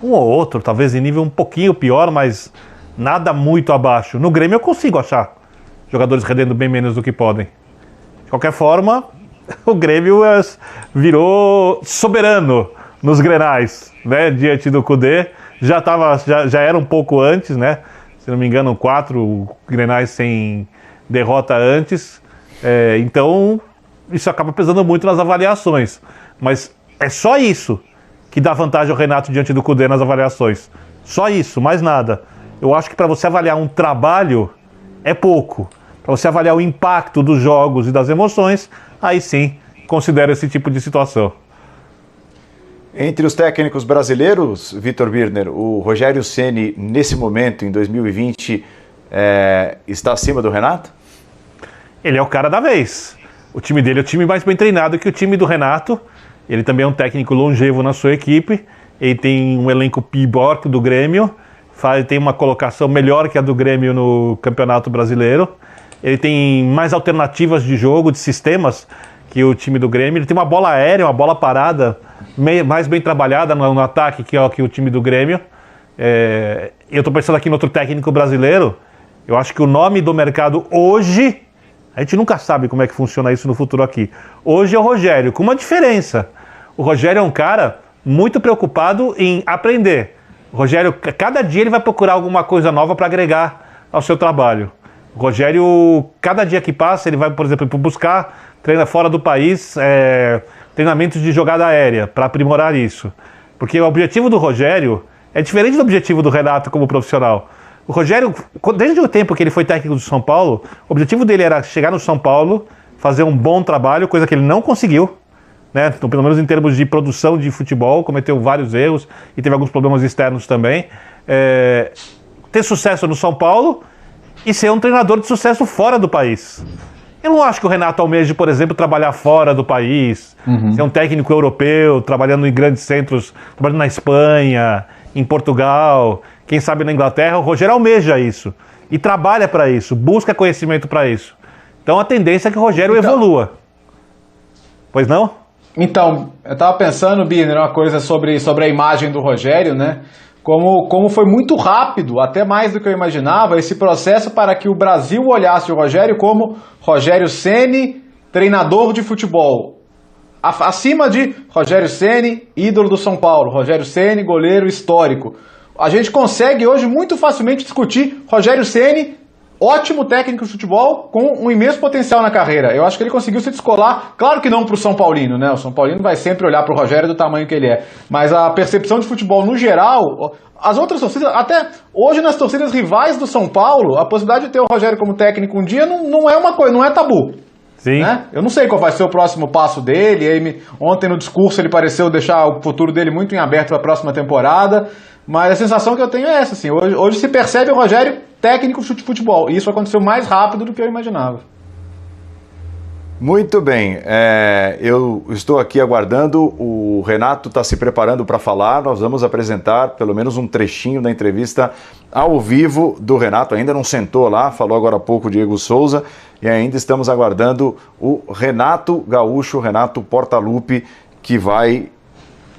um ou outro talvez em nível um pouquinho pior, mas nada muito abaixo. No Grêmio eu consigo achar jogadores rendendo bem menos do que podem. De qualquer forma, o Grêmio virou soberano nos Grenais, né, diante do Cudê. Já era um pouco antes, né? Se não me engano, 4 Grenais sem derrota antes, então isso acaba pesando muito nas avaliações, mas é só isso que dá vantagem ao Renato diante do Cudê nas avaliações, só isso, mais nada. Eu acho que para você avaliar um trabalho é pouco, para você avaliar o impacto dos jogos e das emoções, aí sim, considero esse tipo de situação. Entre os técnicos brasileiros, Vitor Birner, o Rogério Ceni nesse momento, em 2020, está acima do Renato? Ele é o cara da vez. O time dele é o time mais bem treinado que o time do Renato. Ele também é um técnico longevo na sua equipe. Ele tem um elenco pior que o do Grêmio. Tem uma colocação melhor que a do Grêmio no Campeonato Brasileiro. Ele tem mais alternativas de jogo, de sistemas que o time do Grêmio. Ele tem uma bola aérea, uma bola parada mais bem trabalhada no ataque que o time do Grêmio. Eu estou pensando aqui no outro técnico brasileiro. Eu acho que o nome do mercado hoje, a gente nunca sabe como é que funciona isso no futuro aqui. Hoje é o Rogério, com uma diferença. O Rogério é um cara muito preocupado em aprender. O Rogério, cada dia ele vai procurar alguma coisa nova para agregar ao seu trabalho. O Rogério, cada dia que passa, ele vai, por exemplo, buscar treinar fora do país, treinamentos de jogada aérea, para aprimorar isso. Porque o objetivo do Rogério é diferente do objetivo do Renato como profissional. O Rogério, desde o tempo que ele foi técnico do São Paulo, o objetivo dele era chegar no São Paulo, fazer um bom trabalho, coisa que ele não conseguiu, né? Então, pelo menos em termos de produção de futebol, cometeu vários erros e teve alguns problemas externos também. Ter sucesso no São Paulo e ser um treinador de sucesso fora do país. Eu não acho que o Renato almeje, por exemplo, trabalhar fora do país, ser um técnico europeu, trabalhando em grandes centros, trabalhando na Espanha, em Portugal, quem sabe na Inglaterra. O Rogério almeja isso e trabalha para isso, busca conhecimento para isso. Então a tendência é que o Rogério evolua. Pois não? Então, eu estava pensando, Birner, uma coisa sobre a imagem do Rogério, né? Como foi muito rápido, até mais do que eu imaginava, esse processo para que o Brasil olhasse o Rogério como Rogério Ceni, treinador de futebol. Acima de Rogério Ceni, ídolo do São Paulo, Rogério Ceni, goleiro histórico. A gente consegue hoje muito facilmente discutir Rogério Ceni, ótimo técnico de futebol, com um imenso potencial na carreira. Eu acho que ele conseguiu se descolar, claro que não para o São Paulino, né? O São Paulino vai sempre olhar para o Rogério do tamanho que ele é. Mas a percepção de futebol no geral, as outras torcidas, até hoje nas torcidas rivais do São Paulo, a possibilidade de ter o Rogério como técnico um dia não é uma coisa, não é tabu. Sim. Né? Eu não sei qual vai ser o próximo passo dele. Ontem no discurso ele pareceu deixar o futuro dele muito em aberto para a próxima temporada. Mas a sensação que eu tenho é essa, assim, hoje se percebe o Rogério técnico de futebol, e isso aconteceu mais rápido do que eu imaginava. Muito bem, eu estou aqui aguardando, o Renato está se preparando para falar, nós vamos apresentar pelo menos um trechinho da entrevista ao vivo do Renato, ainda não sentou lá, falou agora há pouco o Diego Souza, e ainda estamos aguardando o Renato Gaúcho, Renato Portaluppi, que vai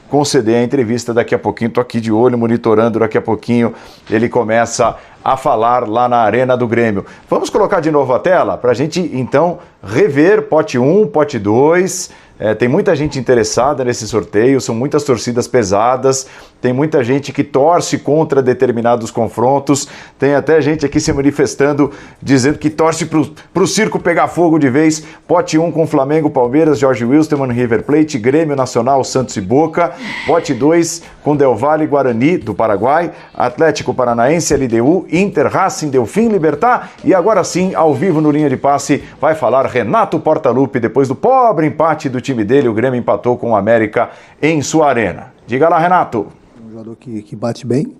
conceder a entrevista daqui a pouquinho. Estou aqui de olho, monitorando, daqui a pouquinho ele começa a falar lá na Arena do Grêmio. Vamos colocar de novo a tela para a gente então rever pote 1, pote 2, Tem muita gente interessada nesse sorteio, são muitas torcidas pesadas, tem muita gente que torce contra determinados confrontos, tem até gente aqui se manifestando, dizendo que torce pro circo pegar fogo de vez. Pote 1 com Flamengo, Palmeiras, Jorge Wilstermann, River Plate, Grêmio, Nacional, Santos e Boca. Pote 2 com Del Valle, Guarani, do Paraguai, Atlético Paranaense, LDU, Inter, Racing, Delfim, Libertad. E agora sim, ao vivo no Linha de Passe, vai falar Renato Portaluppi, depois do pobre empate do time dele, o Grêmio empatou com o América em sua arena. Diga lá, Renato. Um jogador que bate bem,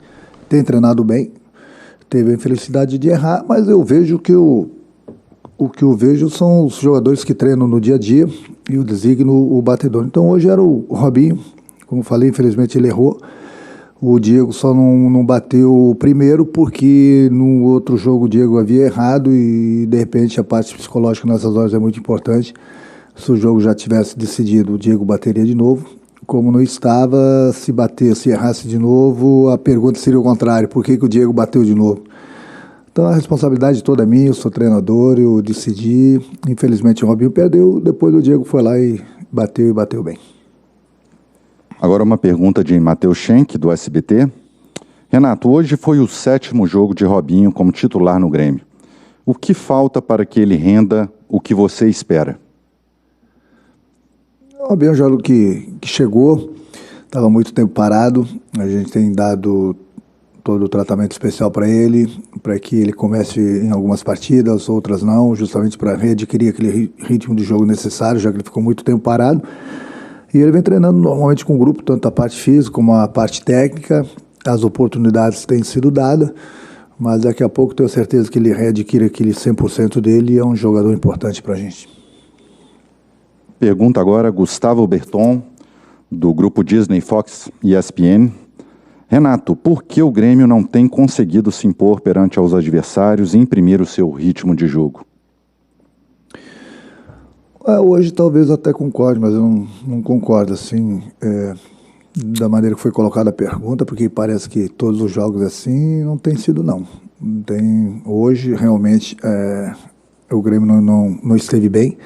tem treinado bem, teve a infelicidade de errar, mas eu vejo que o que eu vejo são os jogadores que treinam no dia a dia e o designo o batedor. Então hoje era o Robinho, como falei, infelizmente ele errou. O Diego só não bateu o primeiro porque no outro jogo o Diego havia errado e de repente a parte psicológica nessas horas é muito importante. Se o jogo já tivesse decidido, o Diego bateria de novo. Como não estava, se errasse de novo, a pergunta seria o contrário: por que o Diego bateu de novo? Então a responsabilidade toda é minha, eu sou treinador, eu decidi. Infelizmente o Robinho perdeu, depois o Diego foi lá e bateu bem. Agora uma pergunta de Matheus Schenck, do SBT. Renato, hoje foi o 7º jogo de Robinho como titular no Grêmio. O que falta para que ele renda o que você espera? O Robinho é um jogador que chegou, estava muito tempo parado, a gente tem dado todo o tratamento especial para ele, para que ele comece em algumas partidas, outras não, justamente para readquirir aquele ritmo de jogo necessário, já que ele ficou muito tempo parado. E ele vem treinando normalmente com o grupo, tanto a parte física como a parte técnica, as oportunidades têm sido dadas, mas daqui a pouco tenho certeza que ele readquire aquele 100% dele e é um jogador importante para a gente. Pergunta agora Gustavo Berton, do grupo Disney Fox ESPN. Renato, por que o Grêmio não tem conseguido se impor perante aos adversários e imprimir o seu ritmo de jogo? Hoje talvez até concorde, mas eu não concordo assim, da maneira que foi colocada a pergunta, porque parece que todos os jogos assim não tem sido não. Hoje realmente o Grêmio não esteve bem.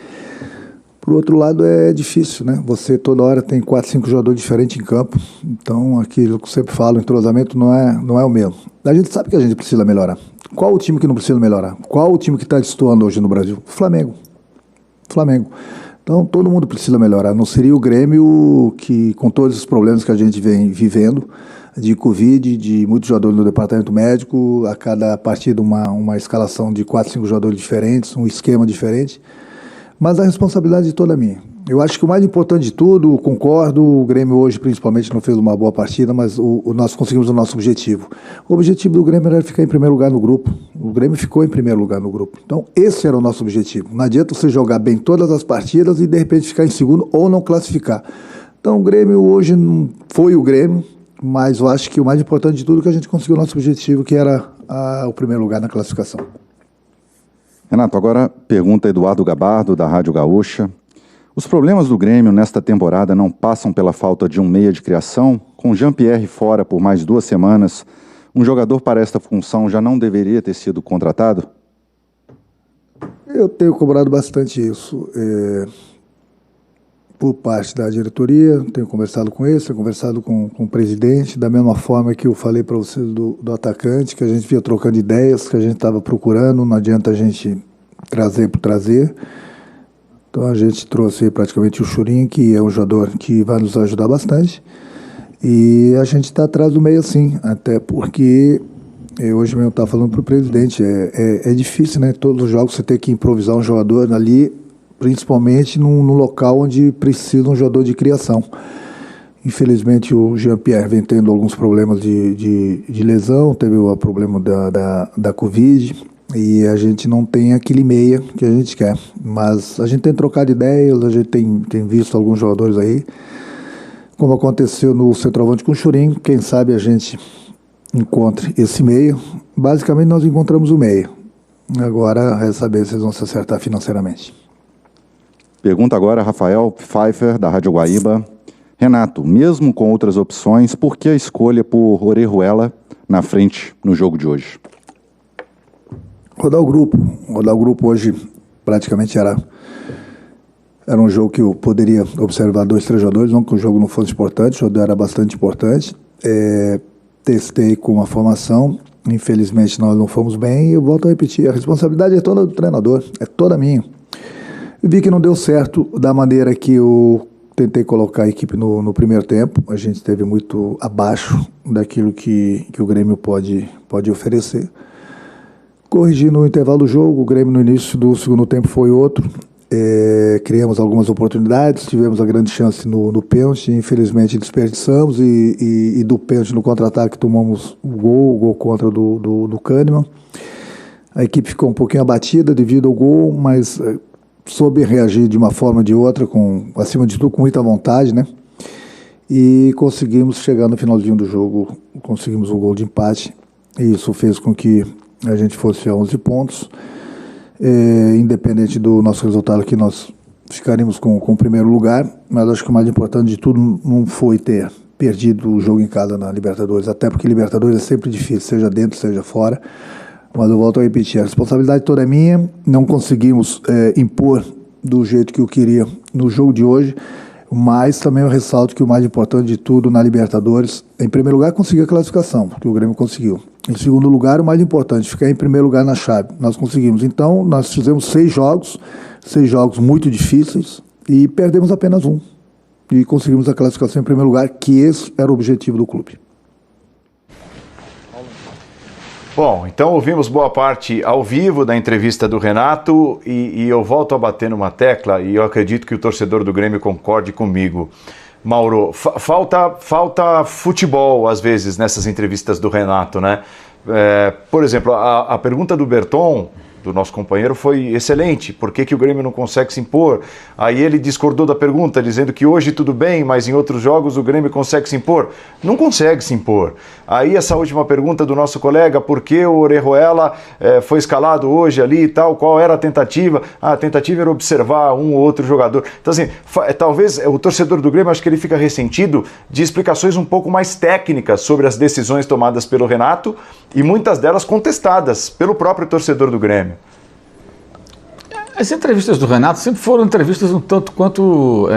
Por outro lado, é difícil, né? Você toda hora tem 4, 5 jogadores diferentes em campo. Então, aquilo que eu sempre falo, o entrosamento não é o mesmo. A gente sabe que a gente precisa melhorar. Qual o time que não precisa melhorar? Qual o time que está destoando hoje no Brasil? Flamengo. Então, todo mundo precisa melhorar. Não seria o Grêmio que, com todos os problemas que a gente vem vivendo, de Covid, de muitos jogadores no departamento médico, a cada partida uma escalação de 4, 5 jogadores diferentes, um esquema diferente. Mas a responsabilidade toda é minha. Eu acho que o mais importante de tudo, concordo, o Grêmio hoje principalmente não fez uma boa partida, mas nós conseguimos o nosso objetivo. O objetivo do Grêmio era ficar em primeiro lugar no grupo. O Grêmio ficou em primeiro lugar no grupo. Então esse era o nosso objetivo. Não adianta você jogar bem todas as partidas e de repente ficar em segundo ou não classificar. Então o Grêmio hoje não foi o Grêmio, mas eu acho que o mais importante de tudo é que a gente conseguiu o nosso objetivo, que era o primeiro lugar na classificação. Renato, agora pergunta Eduardo Gabardo, da Rádio Gaúcha. Os problemas do Grêmio nesta temporada não passam pela falta de um meia de criação? Com Jean-Pierre fora por mais 2 semanas, um jogador para esta função já não deveria ter sido contratado? Eu tenho cobrado bastante isso por parte da diretoria, tenho conversado com eles, tenho conversado com o presidente, da mesma forma que eu falei para vocês do atacante, que a gente vinha trocando ideias, que a gente estava procurando, não adianta a gente trazer por trazer. Então a gente trouxe praticamente o Churin, que é um jogador que vai nos ajudar bastante, e a gente está atrás do meio sim, até porque hoje mesmo eu estava falando para o presidente, é difícil, né? Todos os jogos você tem que improvisar um jogador ali, principalmente no local onde precisa um jogador de criação. Infelizmente o Jean-Pierre vem tendo alguns problemas de lesão, teve o problema da Covid, e a gente não tem aquele meia que a gente quer. Mas a gente tem trocado ideias, a gente tem visto alguns jogadores aí, como aconteceu no centroavante com o Churin, quem sabe a gente encontre esse meia. Basicamente nós encontramos o meia. Agora é saber se eles vão se acertar financeiramente. Pergunta agora Rafael Pfeiffer, da Rádio Guaíba. Renato, mesmo com outras opções, por que a escolha por Orejuela na frente no jogo de hoje? Rodar o grupo. Rodar o grupo hoje praticamente era Era um jogo que eu poderia observar 2, 3 jogadores, não que o jogo não fosse importante, o jogo era bastante importante. Testei com a formação, infelizmente nós não fomos bem, e eu volto a repetir, a responsabilidade é toda do treinador, é toda minha. Eu vi que não deu certo da maneira que eu tentei colocar a equipe no primeiro tempo, a gente esteve muito abaixo daquilo que o Grêmio pode oferecer. Corrigi no intervalo do jogo, o Grêmio no início do segundo tempo foi outro. Criamos algumas oportunidades, tivemos a grande chance no pênalti, infelizmente desperdiçamos e do pênalti no contra-ataque tomamos o gol contra do Kahneman. A equipe ficou um pouquinho abatida devido ao gol, mas soube reagir de uma forma ou de outra, acima de tudo com muita vontade, né? E conseguimos chegar no finalzinho do jogo, conseguimos um gol de empate e isso fez com que a gente fosse a 11 pontos. Independente do nosso resultado aqui, nós ficaríamos com o primeiro lugar, mas acho que o mais importante de tudo não foi ter perdido o jogo em casa na Libertadores, até porque Libertadores é sempre difícil, seja dentro, seja fora, mas eu volto a repetir, a responsabilidade toda é minha, não conseguimos impor do jeito que eu queria no jogo de hoje, mas também eu ressalto que o mais importante de tudo na Libertadores, em primeiro lugar, conseguir a classificação, que o Grêmio conseguiu. Em segundo lugar, o mais importante, ficar em primeiro lugar na chave. Nós conseguimos. Então, nós fizemos 6 jogos muito difíceis e perdemos apenas um. E conseguimos a classificação em primeiro lugar, que esse era o objetivo do clube. Bom, então ouvimos boa parte ao vivo da entrevista do Renato e eu volto a bater numa tecla e eu acredito que o torcedor do Grêmio concorde comigo. Mauro, falta futebol às vezes nessas entrevistas do Renato, né? Por exemplo, a pergunta do Berton, do nosso companheiro, foi excelente. Por que o Grêmio não consegue se impor? Aí ele discordou da pergunta, dizendo que hoje tudo bem, mas em outros jogos o Grêmio consegue se impor. Não consegue se impor. Aí essa última pergunta do nosso colega, por que o Orejuela foi escalado hoje ali e tal, qual era a tentativa? A tentativa era observar um ou outro jogador. Então assim, talvez o torcedor do Grêmio, acho que ele fica ressentido de explicações um pouco mais técnicas sobre as decisões tomadas pelo Renato e muitas delas contestadas pelo próprio torcedor do Grêmio. As entrevistas do Renato sempre foram entrevistas um tanto quanto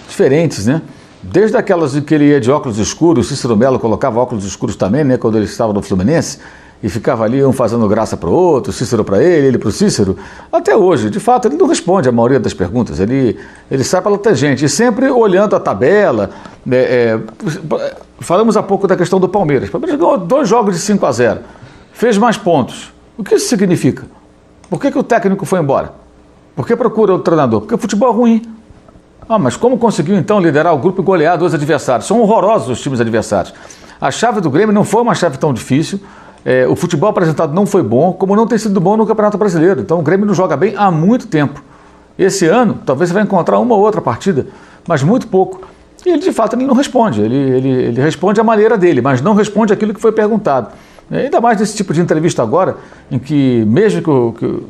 diferentes, né? Desde aquelas em que ele ia de óculos escuros, o Cícero Melo colocava óculos escuros também, né? Quando ele estava no Fluminense, e ficava ali um fazendo graça para o outro, o Cícero para ele para o Cícero. Até hoje, de fato, ele não responde a maioria das perguntas, ele sai pela tangente, e sempre olhando a tabela. Falamos há pouco da questão do Palmeiras. O Palmeiras ganhou 2 jogos de 5-0, fez mais pontos. O que isso significa? Por que o técnico foi embora? Por que procura o treinador? Porque o futebol é ruim. Mas como conseguiu então liderar o grupo e golear 2 adversários? São horrorosos os times adversários. A chave do Grêmio não foi uma chave tão difícil, o futebol apresentado não foi bom, como não tem sido bom no Campeonato Brasileiro. Então o Grêmio não joga bem há muito tempo. Esse ano, talvez você vai encontrar uma ou outra partida, mas muito pouco. E ele, de fato, ele não responde. Ele responde à maneira dele, mas não responde aquilo que foi perguntado. Ainda mais nesse tipo de entrevista agora, em que mesmo que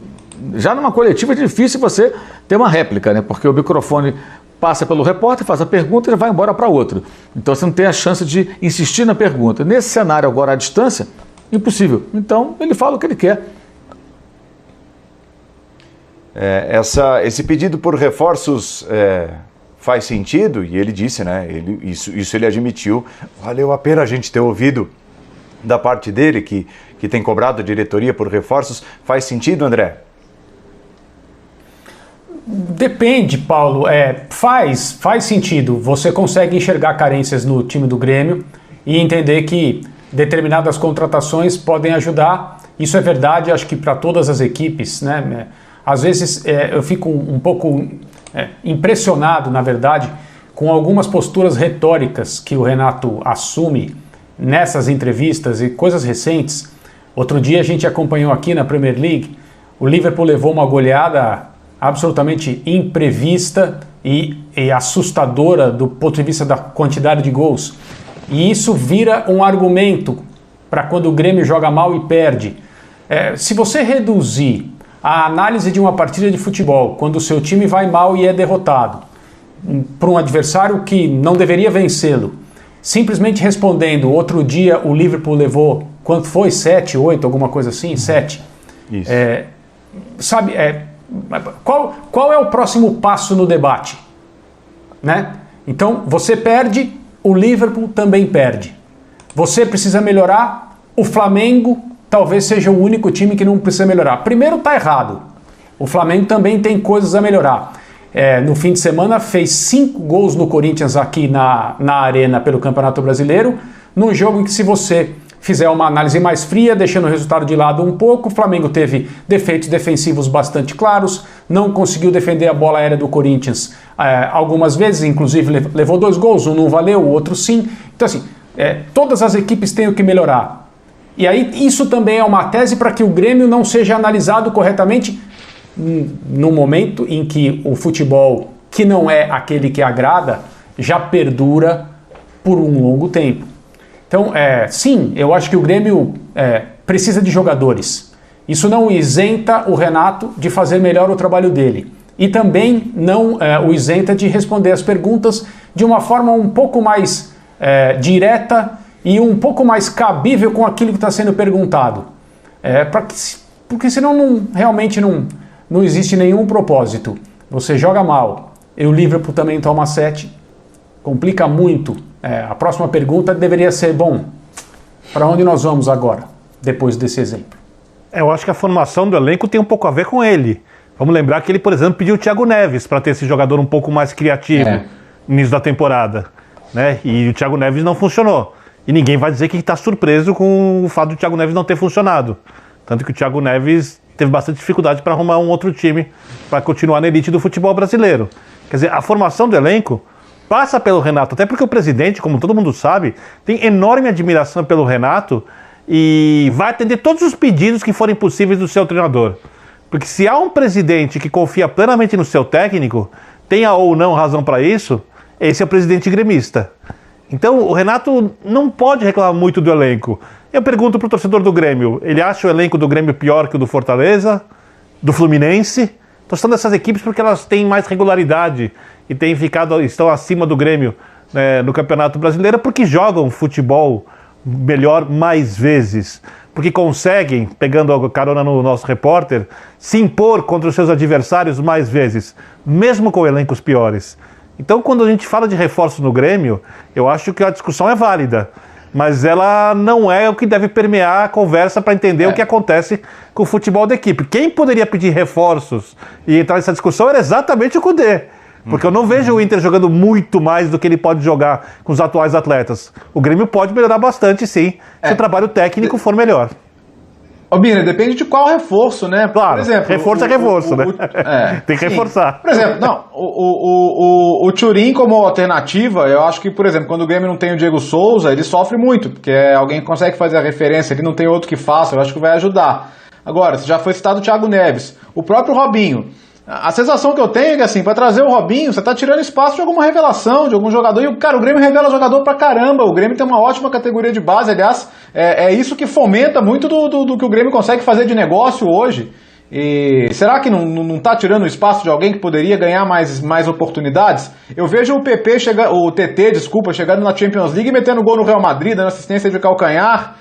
já numa coletiva é difícil você ter uma réplica, né? Porque o microfone passa pelo repórter, faz a pergunta e vai embora para outro. Então você não tem a chance de insistir na pergunta. Nesse cenário agora à distância, impossível. Então ele fala o que ele quer. Esse pedido por reforços faz sentido, e ele disse, né? Isso ele admitiu. Valeu a pena a gente ter ouvido da parte dele, que tem cobrado a diretoria por reforços. Faz sentido, André? Depende, Paulo. Faz sentido. Você consegue enxergar carências no time do Grêmio e entender que determinadas contratações podem ajudar. Isso é verdade, acho que para todas as equipes, né? Às vezes eu fico um pouco impressionado, na verdade, com algumas posturas retóricas que o Renato assume nessas entrevistas e coisas recentes. Outro dia a gente acompanhou aqui na Premier League, o Liverpool levou uma goleada absolutamente imprevista e assustadora do ponto de vista da quantidade de gols. E isso vira um argumento para quando o Grêmio joga mal e perde. Se você reduzir a análise de uma partida de futebol, quando o seu time vai mal e é derrotado, para um adversário que não deveria vencê-lo, simplesmente respondendo, outro dia o Liverpool levou, quanto foi? 7, 8, alguma coisa assim? 7. Isso. Qual é o próximo passo no debate? Né? Então, você perde, o Liverpool também perde. Você precisa melhorar, o Flamengo talvez seja o único time que não precisa melhorar. Primeiro, está errado. O Flamengo também tem coisas a melhorar. No fim de semana fez 5 gols no Corinthians aqui na Arena pelo Campeonato Brasileiro, num jogo em que, se você fizer uma análise mais fria, deixando o resultado de lado um pouco, o Flamengo teve defeitos defensivos bastante claros, não conseguiu defender a bola aérea do Corinthians algumas vezes, inclusive levou 2 gols, um não valeu, o outro sim. Então assim, todas as equipes têm o que melhorar. E aí isso também é uma tese para que o Grêmio não seja analisado corretamente no momento em que o futebol, que não é aquele que agrada, já perdura por um longo tempo. Então, sim, eu acho que o Grêmio precisa de jogadores. Isso não isenta o Renato de fazer melhor o trabalho dele. E também não o isenta de responder as perguntas de uma forma um pouco mais direta e um pouco mais cabível com aquilo que está sendo perguntado. Porque senão realmente não existe nenhum propósito. Você joga mal, e o Liverpool também toma 7, complica muito. A próxima pergunta deveria ser, para onde nós vamos agora, depois desse exemplo? Eu acho que a formação do elenco tem um pouco a ver com ele. Vamos lembrar que ele, por exemplo, pediu o Thiago Neves para ter esse jogador um pouco mais criativo no início da temporada. Né? E o Thiago Neves não funcionou. E ninguém vai dizer que está surpreso com o fato do Thiago Neves não ter funcionado. Tanto que o Thiago Neves teve bastante dificuldade para arrumar um outro time para continuar na elite do futebol brasileiro. Quer dizer, a formação do elenco passa pelo Renato, até porque o presidente, como todo mundo sabe, tem enorme admiração pelo Renato e vai atender todos os pedidos que forem possíveis do seu treinador. Porque se há um presidente que confia plenamente no seu técnico, tenha ou não razão para isso, esse é o presidente gremista. Então o Renato não pode reclamar muito do elenco. Eu pergunto para o torcedor do Grêmio, ele acha o elenco do Grêmio pior que o do Fortaleza, do Fluminense? Estou citando essas equipes porque elas têm mais regularidade e estão acima do Grêmio no Campeonato Brasileiro porque jogam futebol melhor mais vezes, porque conseguem, pegando a carona no nosso repórter, se impor contra os seus adversários mais vezes, mesmo com elencos piores. Então, quando a gente fala de reforço no Grêmio, eu acho que a discussão é válida, mas ela não é o que deve permear a conversa para entender o que acontece com o futebol da equipe. Quem poderia pedir reforços e entrar nessa discussão era exatamente o Kudê. Porque eu não vejo o Inter jogando muito mais do que ele pode jogar com os atuais atletas. O Grêmio pode melhorar bastante, sim, se o trabalho técnico for melhor. Ô, Bira, depende de qual reforço, né? Claro, por exemplo, reforço é reforço, né? Tem que reforçar. Por exemplo, o Thuram como alternativa, eu acho que, por exemplo, quando o Grêmio não tem o Diego Souza, ele sofre muito, porque alguém consegue fazer a referência, ele não tem outro que faça, eu acho que vai ajudar. Agora, já foi citado o Thiago Neves, o próprio Robinho. A sensação que eu tenho é que, assim, para trazer o Robinho, você tá tirando espaço de alguma revelação, de algum jogador. E, cara, o Grêmio revela jogador pra caramba. O Grêmio tem uma ótima categoria de base. Aliás, é isso que fomenta muito do que o Grêmio consegue fazer de negócio hoje. E será que não tá tirando espaço de alguém que poderia ganhar mais oportunidades? Eu vejo o TT, chegando na Champions League e metendo gol no Real Madrid, dando assistência de calcanhar.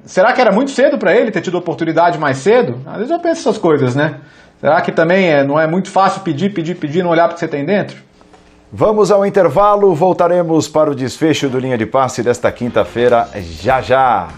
Será que era muito cedo para ele ter tido oportunidade mais cedo? Às vezes eu penso essas coisas, né? Será que também não é muito fácil pedir, não olhar para o que você tem dentro? Vamos ao intervalo, voltaremos para o desfecho do Linha de Passe desta quinta-feira, já.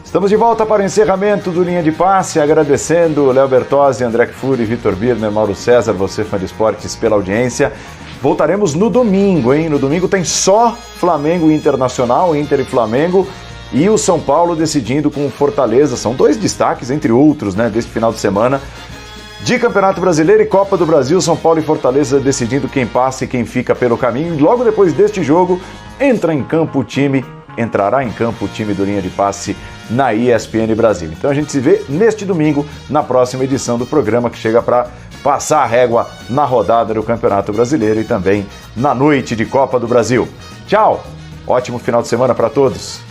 Estamos de volta para o encerramento do Linha de Passe, agradecendo Léo Bertozzi, André Kfouri, Vitor Birner, Mauro César, você fã de esportes, pela audiência. Voltaremos no domingo, hein? No domingo tem só Flamengo e Internacional, Inter e Flamengo, e o São Paulo decidindo com o Fortaleza. São 2 destaques, entre outros, né, deste final de semana. De Campeonato Brasileiro e Copa do Brasil, São Paulo e Fortaleza decidindo quem passa e quem fica pelo caminho. E logo depois deste jogo, entrará em campo o time do Linha de Passe na ESPN Brasil. Então a gente se vê neste domingo, na próxima edição do programa, que chega para passar a régua na rodada do Campeonato Brasileiro e também na noite de Copa do Brasil. Tchau! Ótimo final de semana para todos!